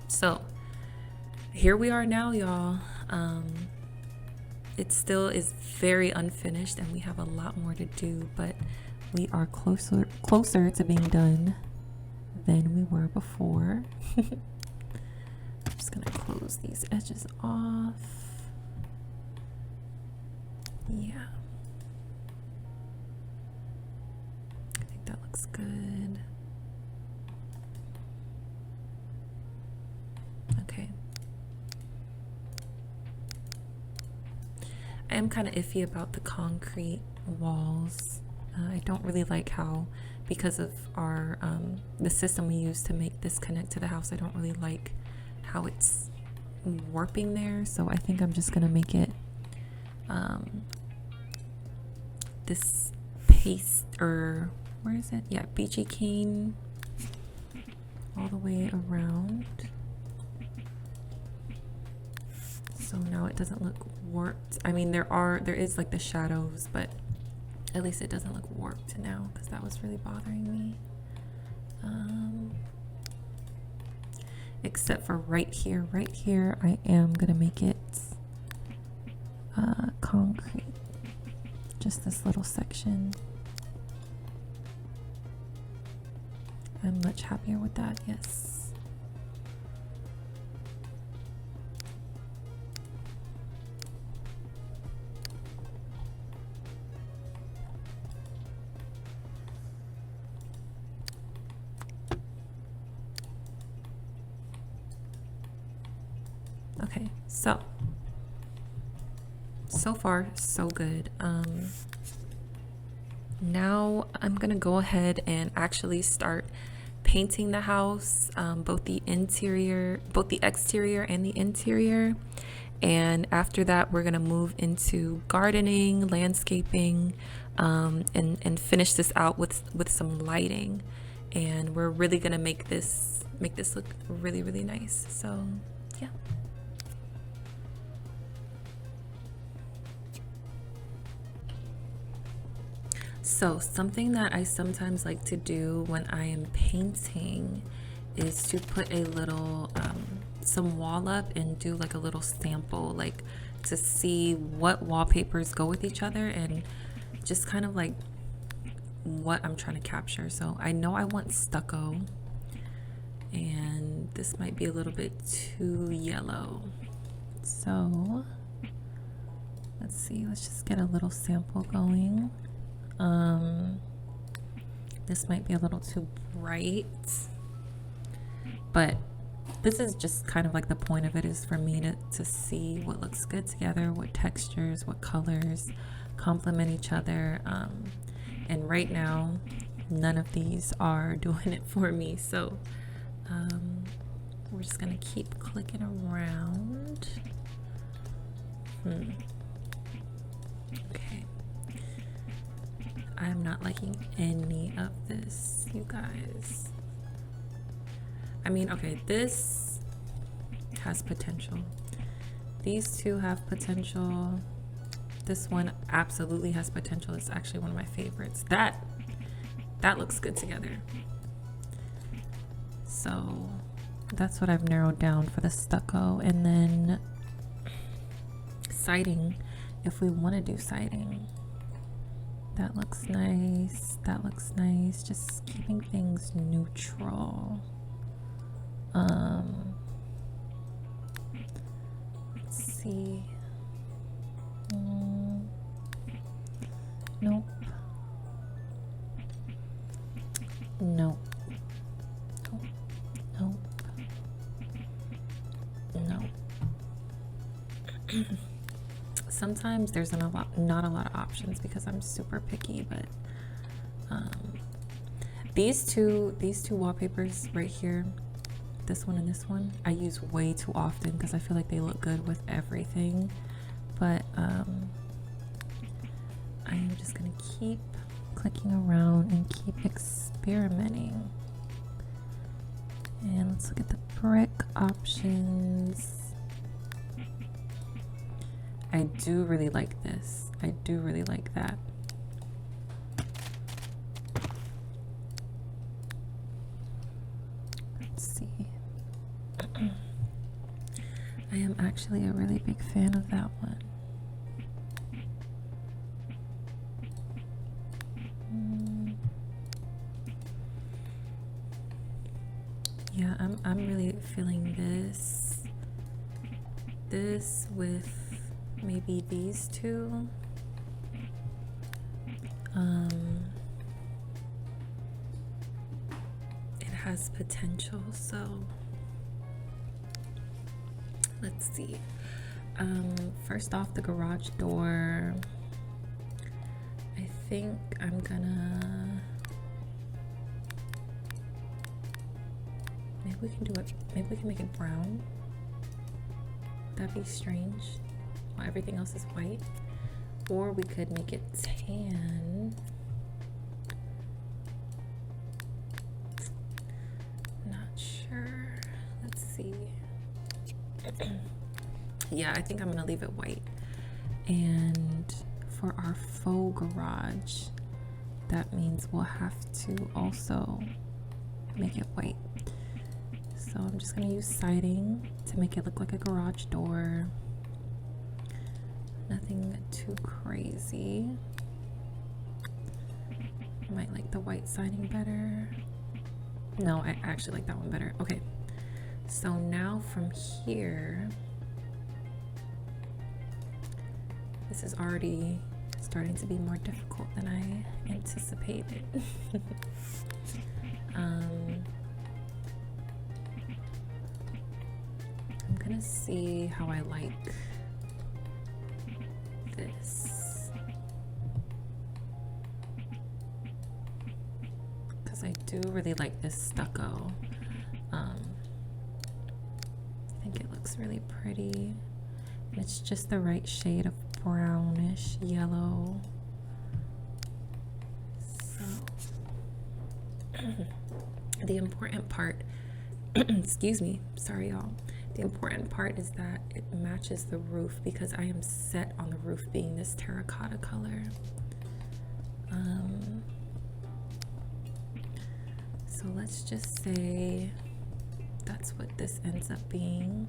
So here we are now, y'all. It still is very unfinished and we have a lot more to do, but we are closer to being done than we were before. I'm just gonna close these edges off. Yeah. I think that looks good. Okay. I am kind of iffy about the concrete walls. I don't really like how, because of our the system we use to make this connect to the house, I don't really like how it's warping there. So I think I'm just gonna make it this paste, or where is it? Yeah, beachy cane all the way around. So now it doesn't look warped. I mean, there is like the shadows, but at least it doesn't look warped now, because that was really bothering me. Except for right here. Right here, I am gonna make it concrete. Just this little section. I'm much happier with that, yes. Okay, so far so good. Now I'm gonna go ahead and actually start painting the house, both the exterior and the interior. And after that, we're gonna move into gardening, landscaping, and finish this out with some lighting. And we're really gonna make this look really, really nice. So yeah. So something that I sometimes like to do when I am painting is to put a little some wall up and do like a little sample, like to see what wallpapers go with each other and just kind of like what I'm trying to capture. So I know I want stucco, and this might be a little bit too yellow. So let's see, let's just get a little sample going. This might be a little too bright. But this is just kind of like the point of it, is for me to see what looks good together, what textures, what colors complement each other. And right now, none of these are doing it for me. So we're just gonna keep clicking around. Okay. I'm not liking any of this, you guys. I mean, okay, this has potential. These two have potential. This one absolutely has potential. It's actually one of my favorites. That looks good together. So that's what I've narrowed down for the stucco. And then siding, if we want to do siding, that looks nice. That looks nice. Just keeping things neutral. Let's see. Nope. Nope. Nope. Nope. Sometimes there's not a lot of options because I'm super picky, but these two wallpapers right here, this one and this one, I use way too often because I feel like they look good with everything. But I am just gonna keep clicking around and keep experimenting. And let's look at the brick options. I do really like this. I do really like that. Let's see. I am actually a really big fan of that one. Yeah, I'm really feeling this with maybe these two. It has potential, so let's see. First off, the garage door. I think I'm gonna, maybe we can do it, maybe we can make it brown. That'd be strange. Well, everything else is white. Or we could make it tan. Not sure. Let's see. Yeah, I think I'm gonna leave it white. And for our faux garage, that means we'll have to also make it white. So I'm just gonna use siding to make it look like a garage door. Nothing too crazy. I might like the white siding better. No, I actually like that one better. Okay, so now from here, this is already starting to be more difficult than I anticipated. I'm gonna see how I like this, because I do really like this stucco. I think it looks really pretty, and it's just the right shade of brownish yellow. So the important part, excuse me, sorry y'all, the important part is that it matches the roof, because I am set on the roof being this terracotta color. So let's just say that's what this ends up being.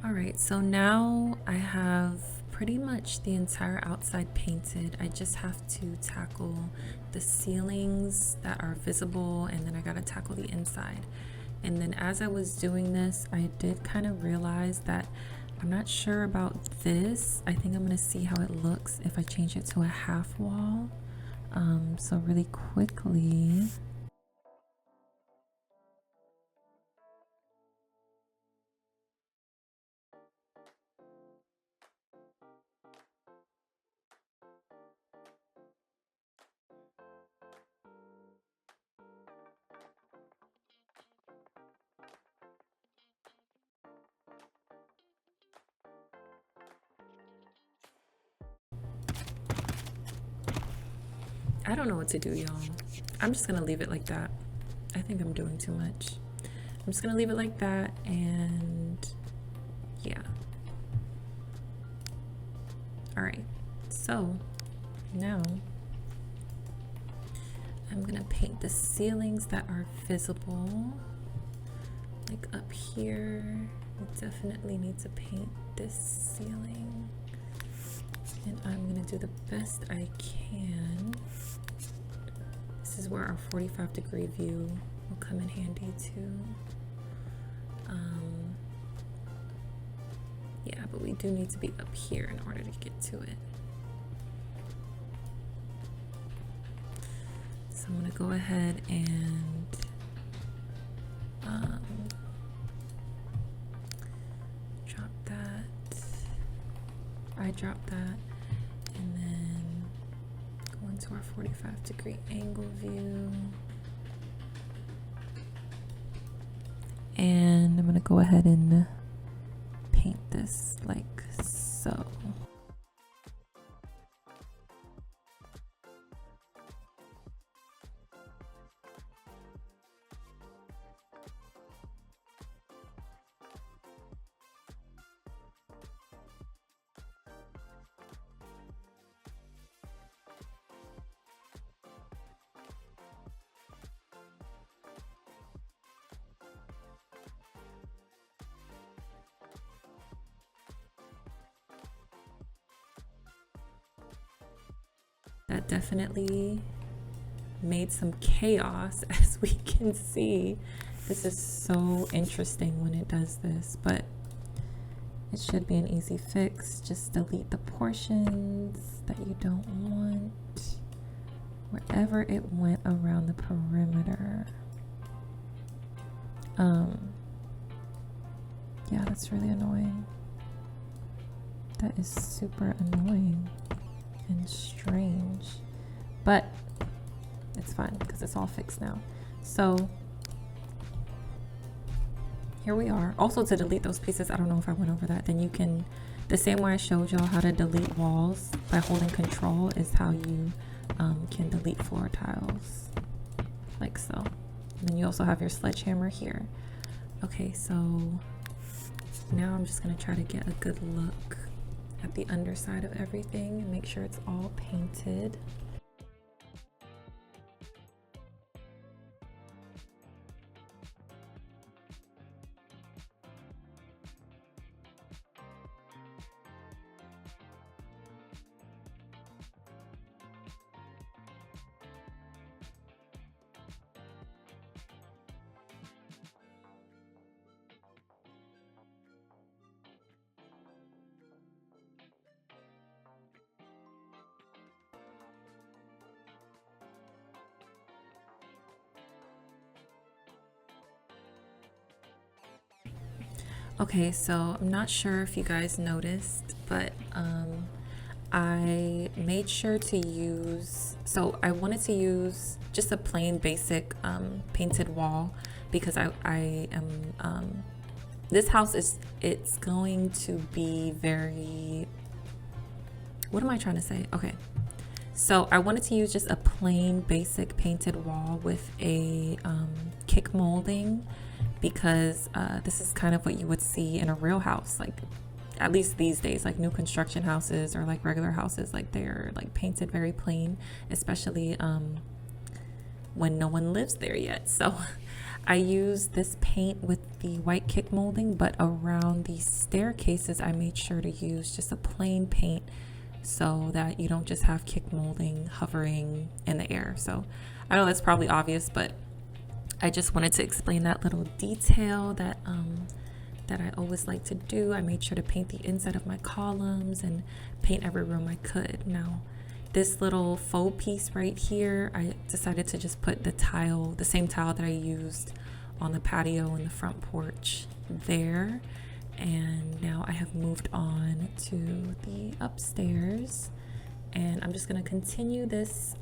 All right, so now I have pretty much the entire outside painted. I just have to tackle the ceilings that are visible, and then I gotta tackle the inside. And then as I was doing this, I did kind of realize that I'm not sure about this. I think I'm gonna see how it looks if I change it to a half wall. So really quickly, I don't know what to do, y'all. I'm just gonna leave it like that. I think I'm doing too much. I'm just gonna leave it like that, and yeah. All right, so now I'm gonna paint the ceilings that are visible. Like up here, we definitely need to paint this ceiling. And I'm gonna do the best I can. This is where our 45-degree view will come in handy too. Yeah, but we do need to be up here in order to get to it. So I'm gonna go ahead and drop that. I dropped that, and then go into our 45-degree angle view. And I'm gonna go ahead and paint this like so. That definitely made some chaos, as we can see. This is so interesting when it does this, but it should be an easy fix. Just delete the portions that you don't want wherever it went around the perimeter. Yeah, that's really annoying. That is super annoying and strange, but it's fine because it's all fixed now. So here we are. Also, to delete those pieces, I don't know if I went over that, then you can, the same way I showed y'all how to delete walls by holding control is how you can delete floor tiles, like so. And then you also have your sledgehammer here. Okay, so now I'm just gonna try to get a good look at the underside of everything and make sure it's all painted. Okay, so I'm not sure if you guys noticed, but I made sure to use, so I wanted to use just a plain basic painted wall because I am, this house is, it's going to be very, what am I trying to say? Okay, so I wanted to use just a plain basic painted wall with a kick molding, because this is kind of what you would see in a real house, like at least these days, like new construction houses or like regular houses, like they're like painted very plain, especially when no one lives there yet. So I use this paint with the white kick molding, but around the staircases I made sure to use just a plain paint so that you don't just have kick molding hovering in the air. So I know that's probably obvious, but I just wanted to explain that little detail that I always like to do. I made sure to paint the inside of my columns and paint every room I could. Now, this little faux piece right here, I decided to just put the same tile that I used on the patio and the front porch there. And now I have moved on to the upstairs, and I'm just going to continue this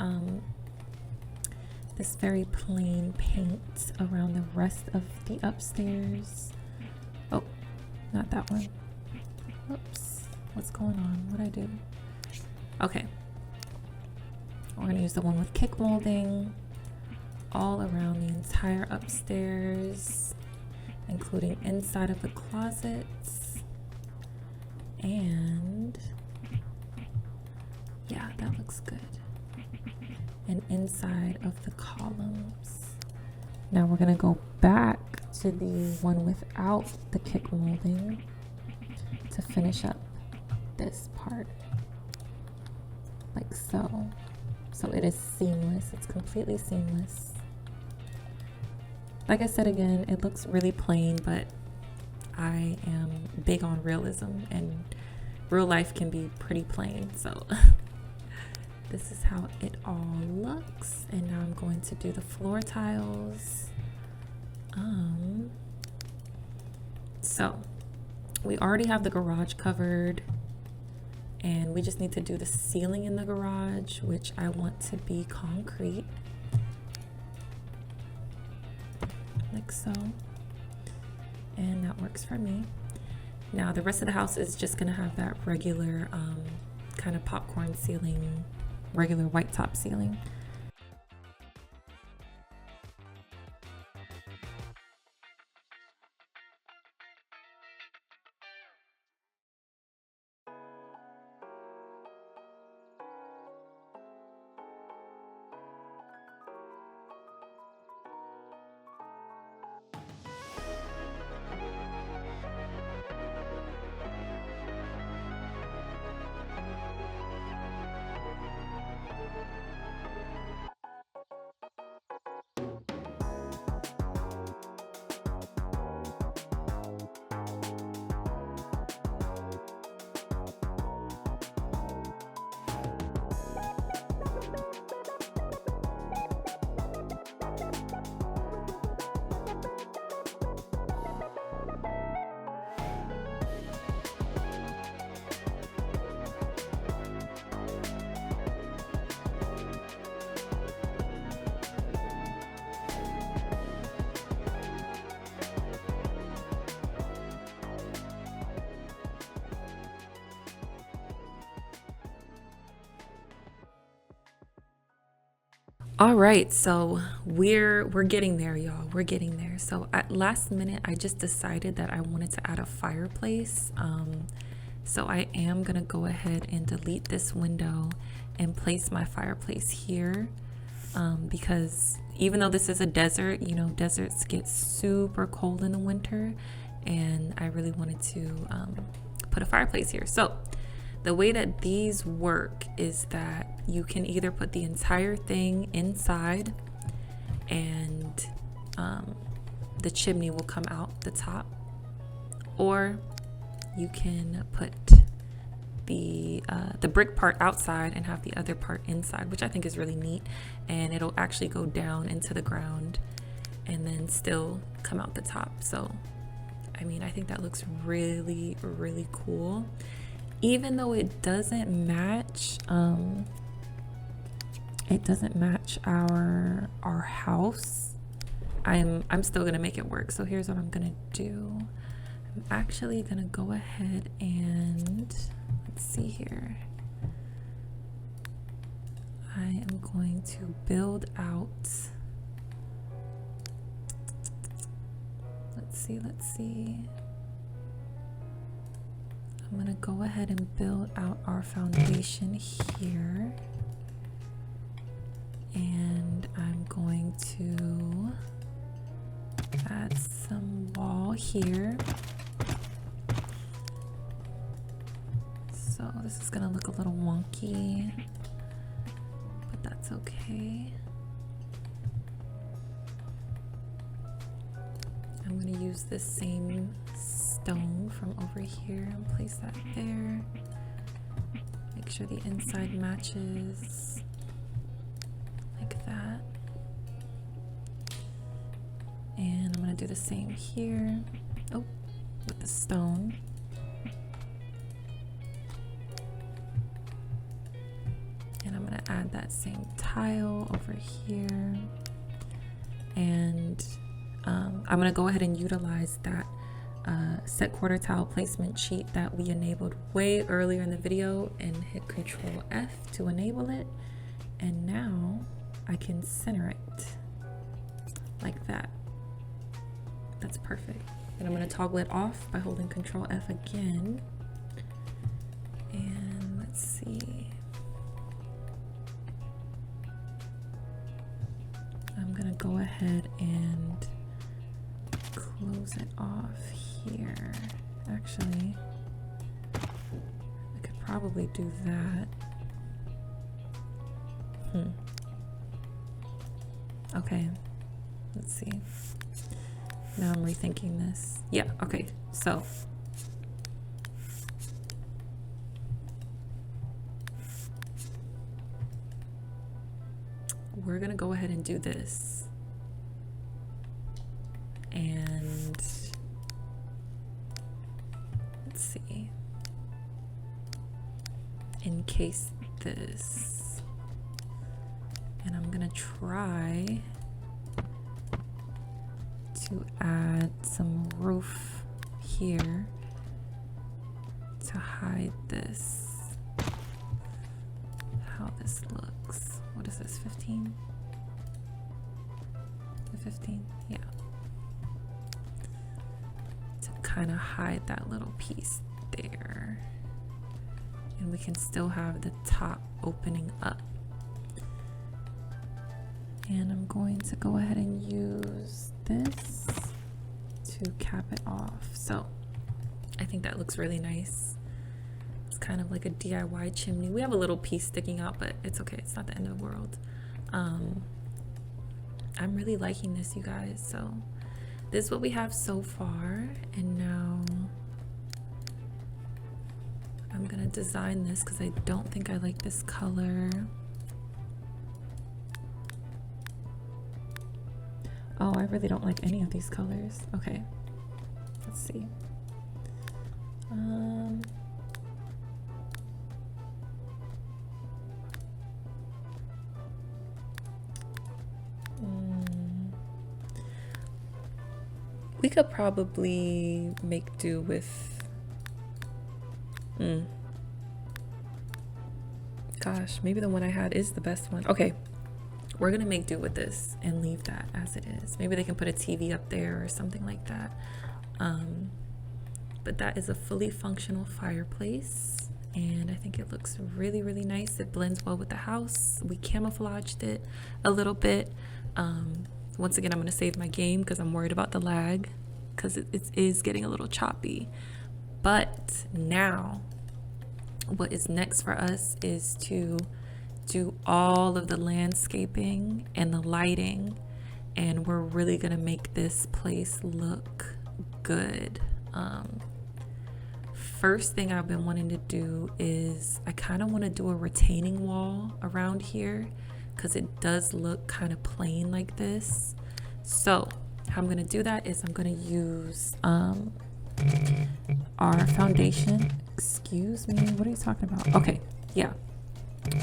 this very plain paint around the rest of the upstairs. Oh, not that one. Whoops, what's going on? What'd I do? Okay, we're going to use the one with kick molding all around the entire upstairs, including inside of the closets. And yeah, that looks good. And inside of the columns. Now we're going to go back to the one without the kick molding to finish up this part, like so. So it is seamless. It's completely seamless. Like I said again, it looks really plain, but I am big on realism, and real life can be pretty plain. So this is how it all looks. And now I'm going to do the floor tiles. So we already have the garage covered, and we just need to do the ceiling in the garage, which I want to be concrete, like so. And that works for me. Now the rest of the house is just gonna have that regular kind of popcorn ceiling, regular white top ceiling. All right, so we're getting there, y'all. We're getting there. So at last minute, I just decided that I wanted to add a fireplace. So I am gonna go ahead and delete this window and place my fireplace here, because even though this is a desert, you know, deserts get super cold in the winter, and I really wanted to put a fireplace here. So the way that these work is that you can either put the entire thing inside, and the chimney will come out the top, or you can put the brick part outside and have the other part inside, which I think is really neat, and it'll actually go down into the ground and then still come out the top. So I mean, I think that looks really, really cool. Even though it doesn't match our house, I'm still gonna make it work. So here's what I'm gonna do. I'm actually gonna go ahead and let's see here. I am going to build out, let's see. I'm gonna go ahead and build out our foundation here, and I'm going to here. So this is gonna look a little wonky, but that's okay. I'm gonna use this same stone from over here and place that there. Make sure the inside matches like that. And I'm gonna do the same here. Oh, with the stone. And I'm gonna add that same tile over here. And I'm gonna go ahead and utilize that set quarter tile placement sheet that we enabled way earlier in the video and hit Control F to enable it. And now I can center it like that. That's perfect. And I'm gonna toggle it off by holding Control F again. And let's see. I'm gonna go ahead and close it off here. Actually, I could probably do that. Okay, let's see. Now I'm rethinking this. Yeah, okay, so we're gonna go ahead and do this. And let's see. Encase this. And I'm gonna try to add some roof here to hide this. How this looks. What is this, 15? 15? Yeah. To kind of hide that little piece there. And we can still have the top opening up. And I'm going to go ahead and use this to cap it off. So I think that looks really nice. It's kind of like a DIY chimney. We have a little piece sticking out, but it's okay. It's not the end of the world. I'm really liking this, you guys. So this is what we have so far. And now I'm gonna design this because I don't think I like this color. Oh, I really don't like any of these colors. Okay, let's see. We could probably make do with, gosh, maybe the one I had is the best one. Okay, we're gonna make do with this and leave that as it is. Maybe they can put a TV up there or something like that. But that is a fully functional fireplace, and I think it looks really, really nice. It blends well with the house. We camouflaged it a little bit. Once again, I'm gonna save my game because I'm worried about the lag because it is getting a little choppy. But now, what is next for us is to do all of the landscaping and the lighting, and we're really gonna make this place look good. First thing I've been wanting to do is I kind of want to do a retaining wall around here because it does look kind of plain like this. So how I'm going to do that is I'm going to use our foundation. Excuse me, what are you talking about? Okay, yeah,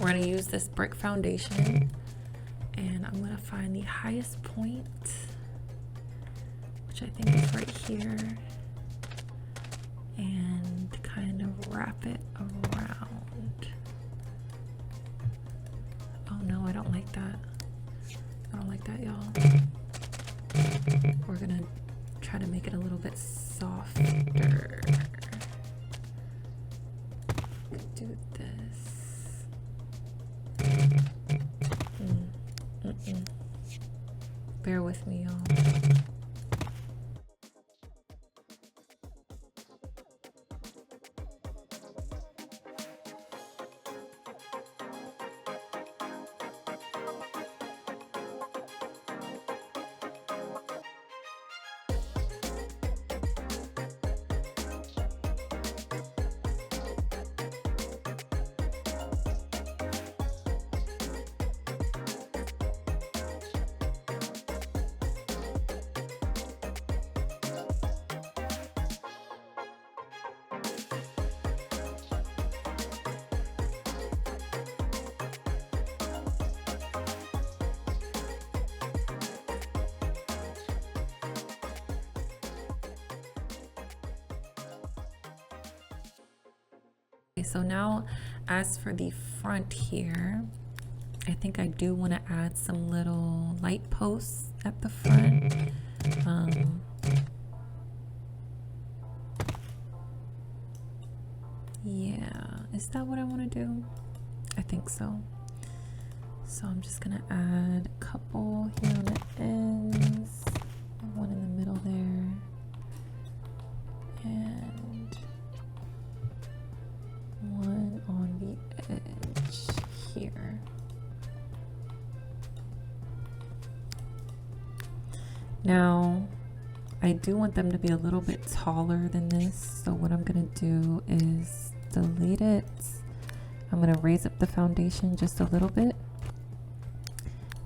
we're going to use this brick foundation, and I'm going to find the highest point, which I think is right here, and kind of wrap it around. Oh no, I don't like that. I don't like that, y'all. We're gonna try to make it a little bit softer. Do this. Bear with me, y'all. so now as for the front here, I think I do want to add some little light posts at the front. Yeah, is that what I want to do? I think so. So I'm just gonna add a couple here on the ends, and one in the middle there, and one on the edge here. Now, I do want them to be a little bit taller than this, so what I'm gonna do is delete it. I'm gonna raise up the foundation just a little bit,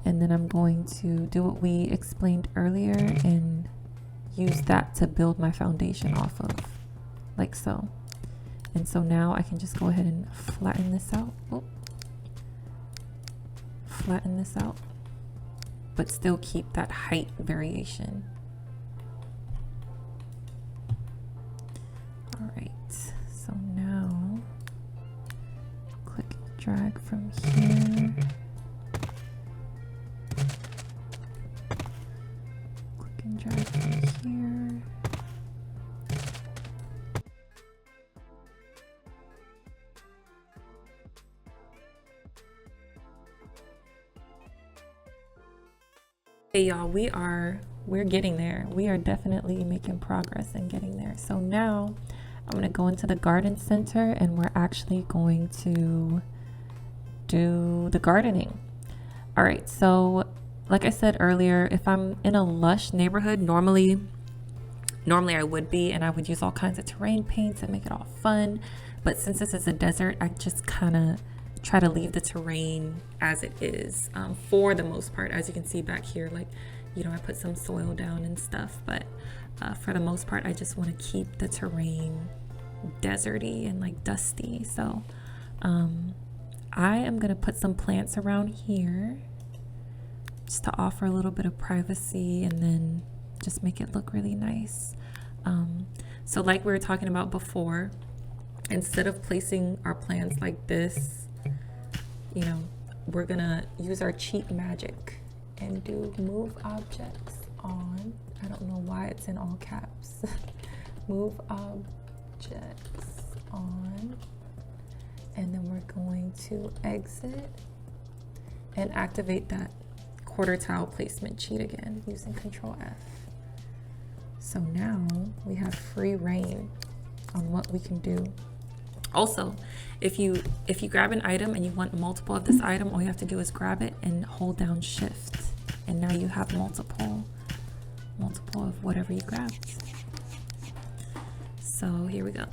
and then I'm going to do what we explained earlier and use that to build my foundation off of, like so. And so now I can just go ahead and flatten this out. Oh. Flatten this out, but still keep that height variation. All right, so now click and drag from here. Click and drag from here. Hey y'all, we're getting there. We are definitely making progress and getting there. So now I'm going to go into the garden center and we're actually going to do the gardening. All right, so like I said earlier, if I'm in a lush neighborhood, normally I would be, and I would use all kinds of terrain paints and make it all fun. But since this is a desert, I just kind of try to leave the terrain as it is, for the most part. As you can see back here, like, you know, I put some soil down and stuff, but for the most part I just want to keep the terrain deserty and like dusty. So I am gonna put some plants around here just to offer a little bit of privacy and then just make it look really nice. So like we were talking about before, instead of placing our plants like this, you know, we're gonna use our cheap magic and do move objects on. I don't know why it's in all caps. Move objects on, and then we're going to exit and activate that quarter tile placement cheat again using Ctrl F. So now we have free reign on what we can do. Also, if you grab an item and you want multiple of this item, all you have to do is grab it and hold down shift, and now you have multiple of whatever you grabbed. So here we go.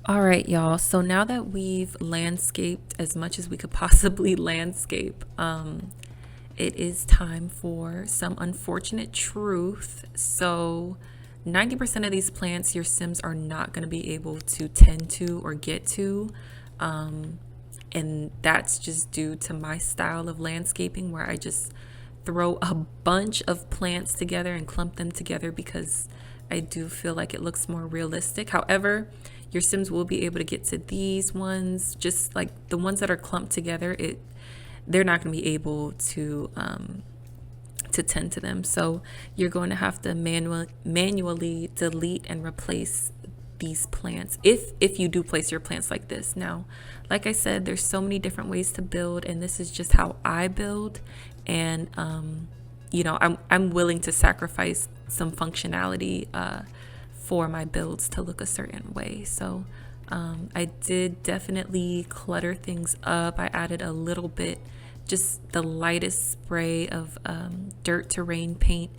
All right, y'all. So now that we've landscaped as much as we could possibly landscape, it is time for some unfortunate truth. So 90% of these plants your Sims are not going to be able to tend to or get to. And that's just due to my style of landscaping, where I just throw a bunch of plants together and clump them together because I do feel like it looks more realistic. However, your Sims will be able to get to these ones, just like the ones that are clumped together. They're not going to be able to tend to them. So you're going to have to manually delete and replace these plants if you do place your plants like this. Now, like I said, there's so many different ways to build, and this is just how I build. And you know, I'm willing to sacrifice some functionality for my builds to look a certain way. So I did definitely clutter things up. I added a little bit, just the lightest spray of dirt terrain paint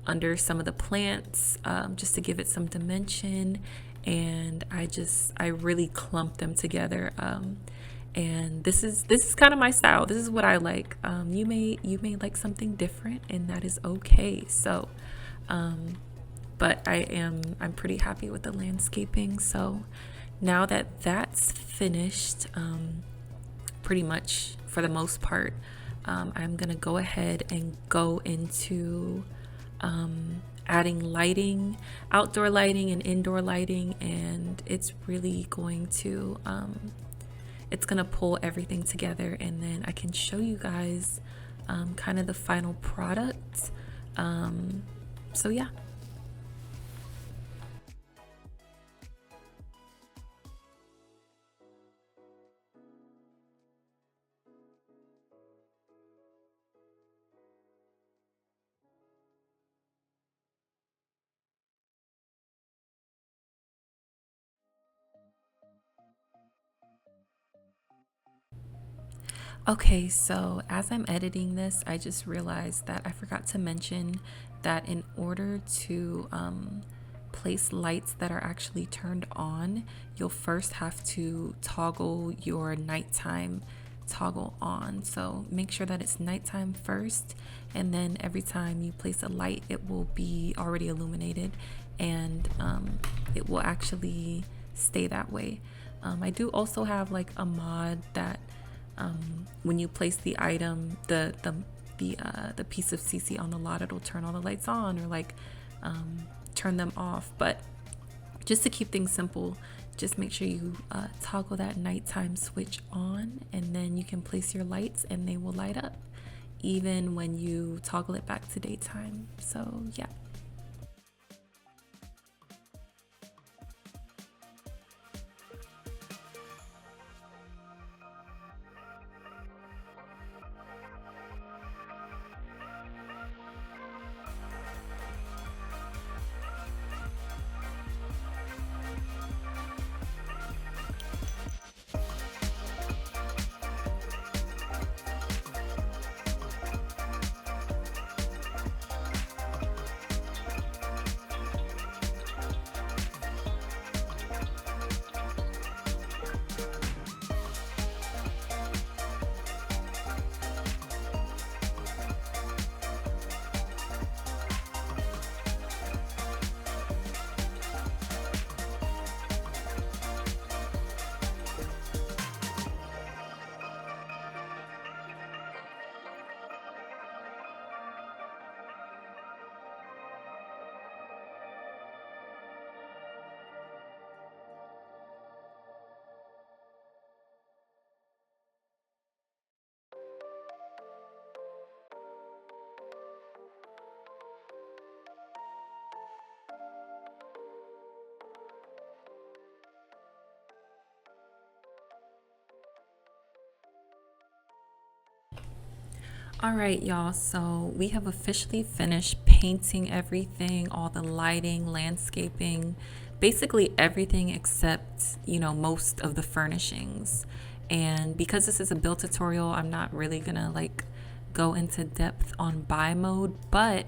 under some of the plants, just to give it some dimension. And I really clumped them together. And this is kind of my style. This is what I like. You may like something different, and that is okay. So but I'm pretty happy with the landscaping. So now that that's finished, pretty much for the most part, I'm gonna go ahead and go into adding lighting, outdoor lighting and indoor lighting, and it's really going to it's gonna pull everything together, and then I can show you guys kind of the final product. So yeah. Okay, so as I'm editing this, I just realized that I forgot to mention that in order to place lights that are actually turned on, you'll first have to toggle your nighttime toggle on. So make sure that it's nighttime first, and then every time you place a light, it will be already illuminated, and it will actually stay that way. I do also have like a mod that when you place the item, the piece of CC on the lot, it'll turn all the lights on, or like turn them off. But just to keep things simple, just make sure you toggle that nighttime switch on, and then you can place your lights and they will light up even when you toggle it back to daytime. So yeah. All right, y'all, so we have officially finished painting everything, all the lighting, landscaping, basically everything except, you know, most of the furnishings. And because this is a build tutorial, I'm not really gonna like go into depth on buy mode, but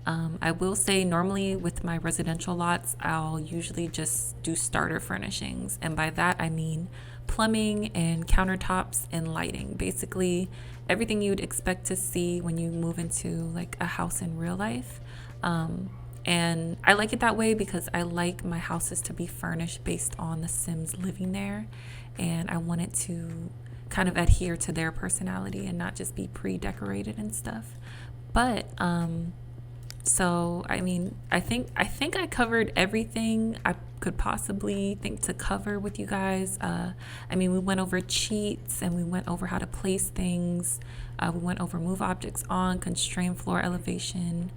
I will say normally with my residential lots, I'll usually just do starter furnishings. And by that, I mean plumbing and countertops and lighting. Basically, everything you'd expect to see when you move into like a house in real life. And I like it that way because I like my houses to be furnished based on the Sims living there. And I want it to kind of adhere to their personality and not just be pre-decorated and stuff. But so I mean, I think I covered everything I could possibly think to cover with you guys. I mean, we went over cheats and we went over how to place things. We went over move objects on, constrained floor elevation,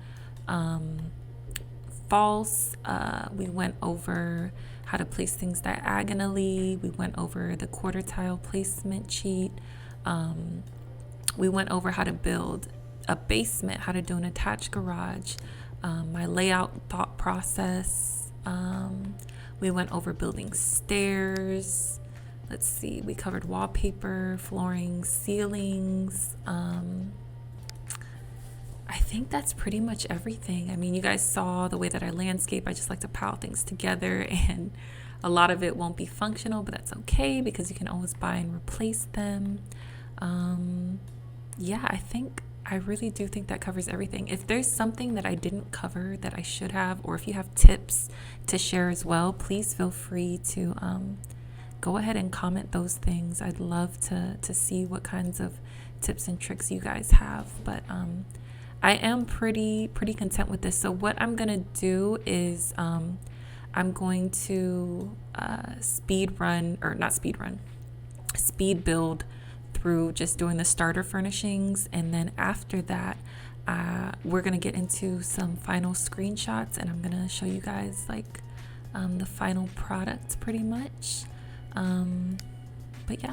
false. We went over how to place things diagonally. We went over the quarter tile placement cheat. We went over how to build a basement, how to do an attached garage, my layout thought process. We went over building stairs. Let's see, we covered wallpaper, flooring, ceilings. I think that's pretty much everything. I mean, you guys saw the way that I landscape. I just like to pile things together, and a lot of it won't be functional, but that's okay because you can always buy and replace them. Yeah, I really do think that covers everything. If there's something that I didn't cover that I should have, or if you have tips to share as well, please feel free to go ahead and comment those things. I'd love to see what kinds of tips and tricks you guys have. But I am pretty content with this. So what I'm gonna do is I'm going to speed build through just doing the starter furnishings, and then after that we're gonna get into some final screenshots, and I'm gonna show you guys like the final product pretty much. But yeah.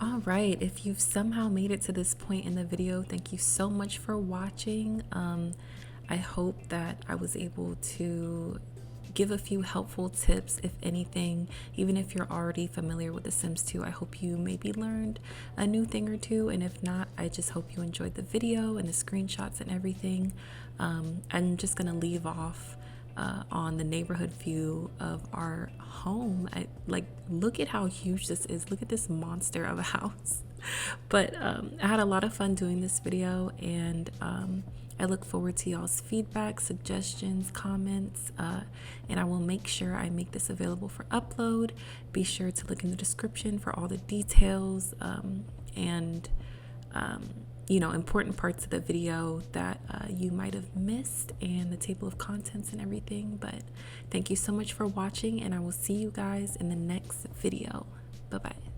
All right, if you've somehow made it to this point in the video, thank you so much for watching. I hope that I was able to give a few helpful tips, if anything. Even if you're already familiar with The Sims 2, I hope you maybe learned a new thing or two, and if not, I just hope you enjoyed the video and the screenshots and everything. I'm just gonna leave off on the neighborhood view of our home. Look at how huge this is. Look at this monster of a house. But I had a lot of fun doing this video, and I look forward to y'all's feedback, suggestions, comments, and I will make sure I make this available for upload. Be sure to look in the description for all the details and important parts of the video that you might have missed, and the table of contents and everything. But thank you so much for watching, and I will see you guys in the next video. Bye bye.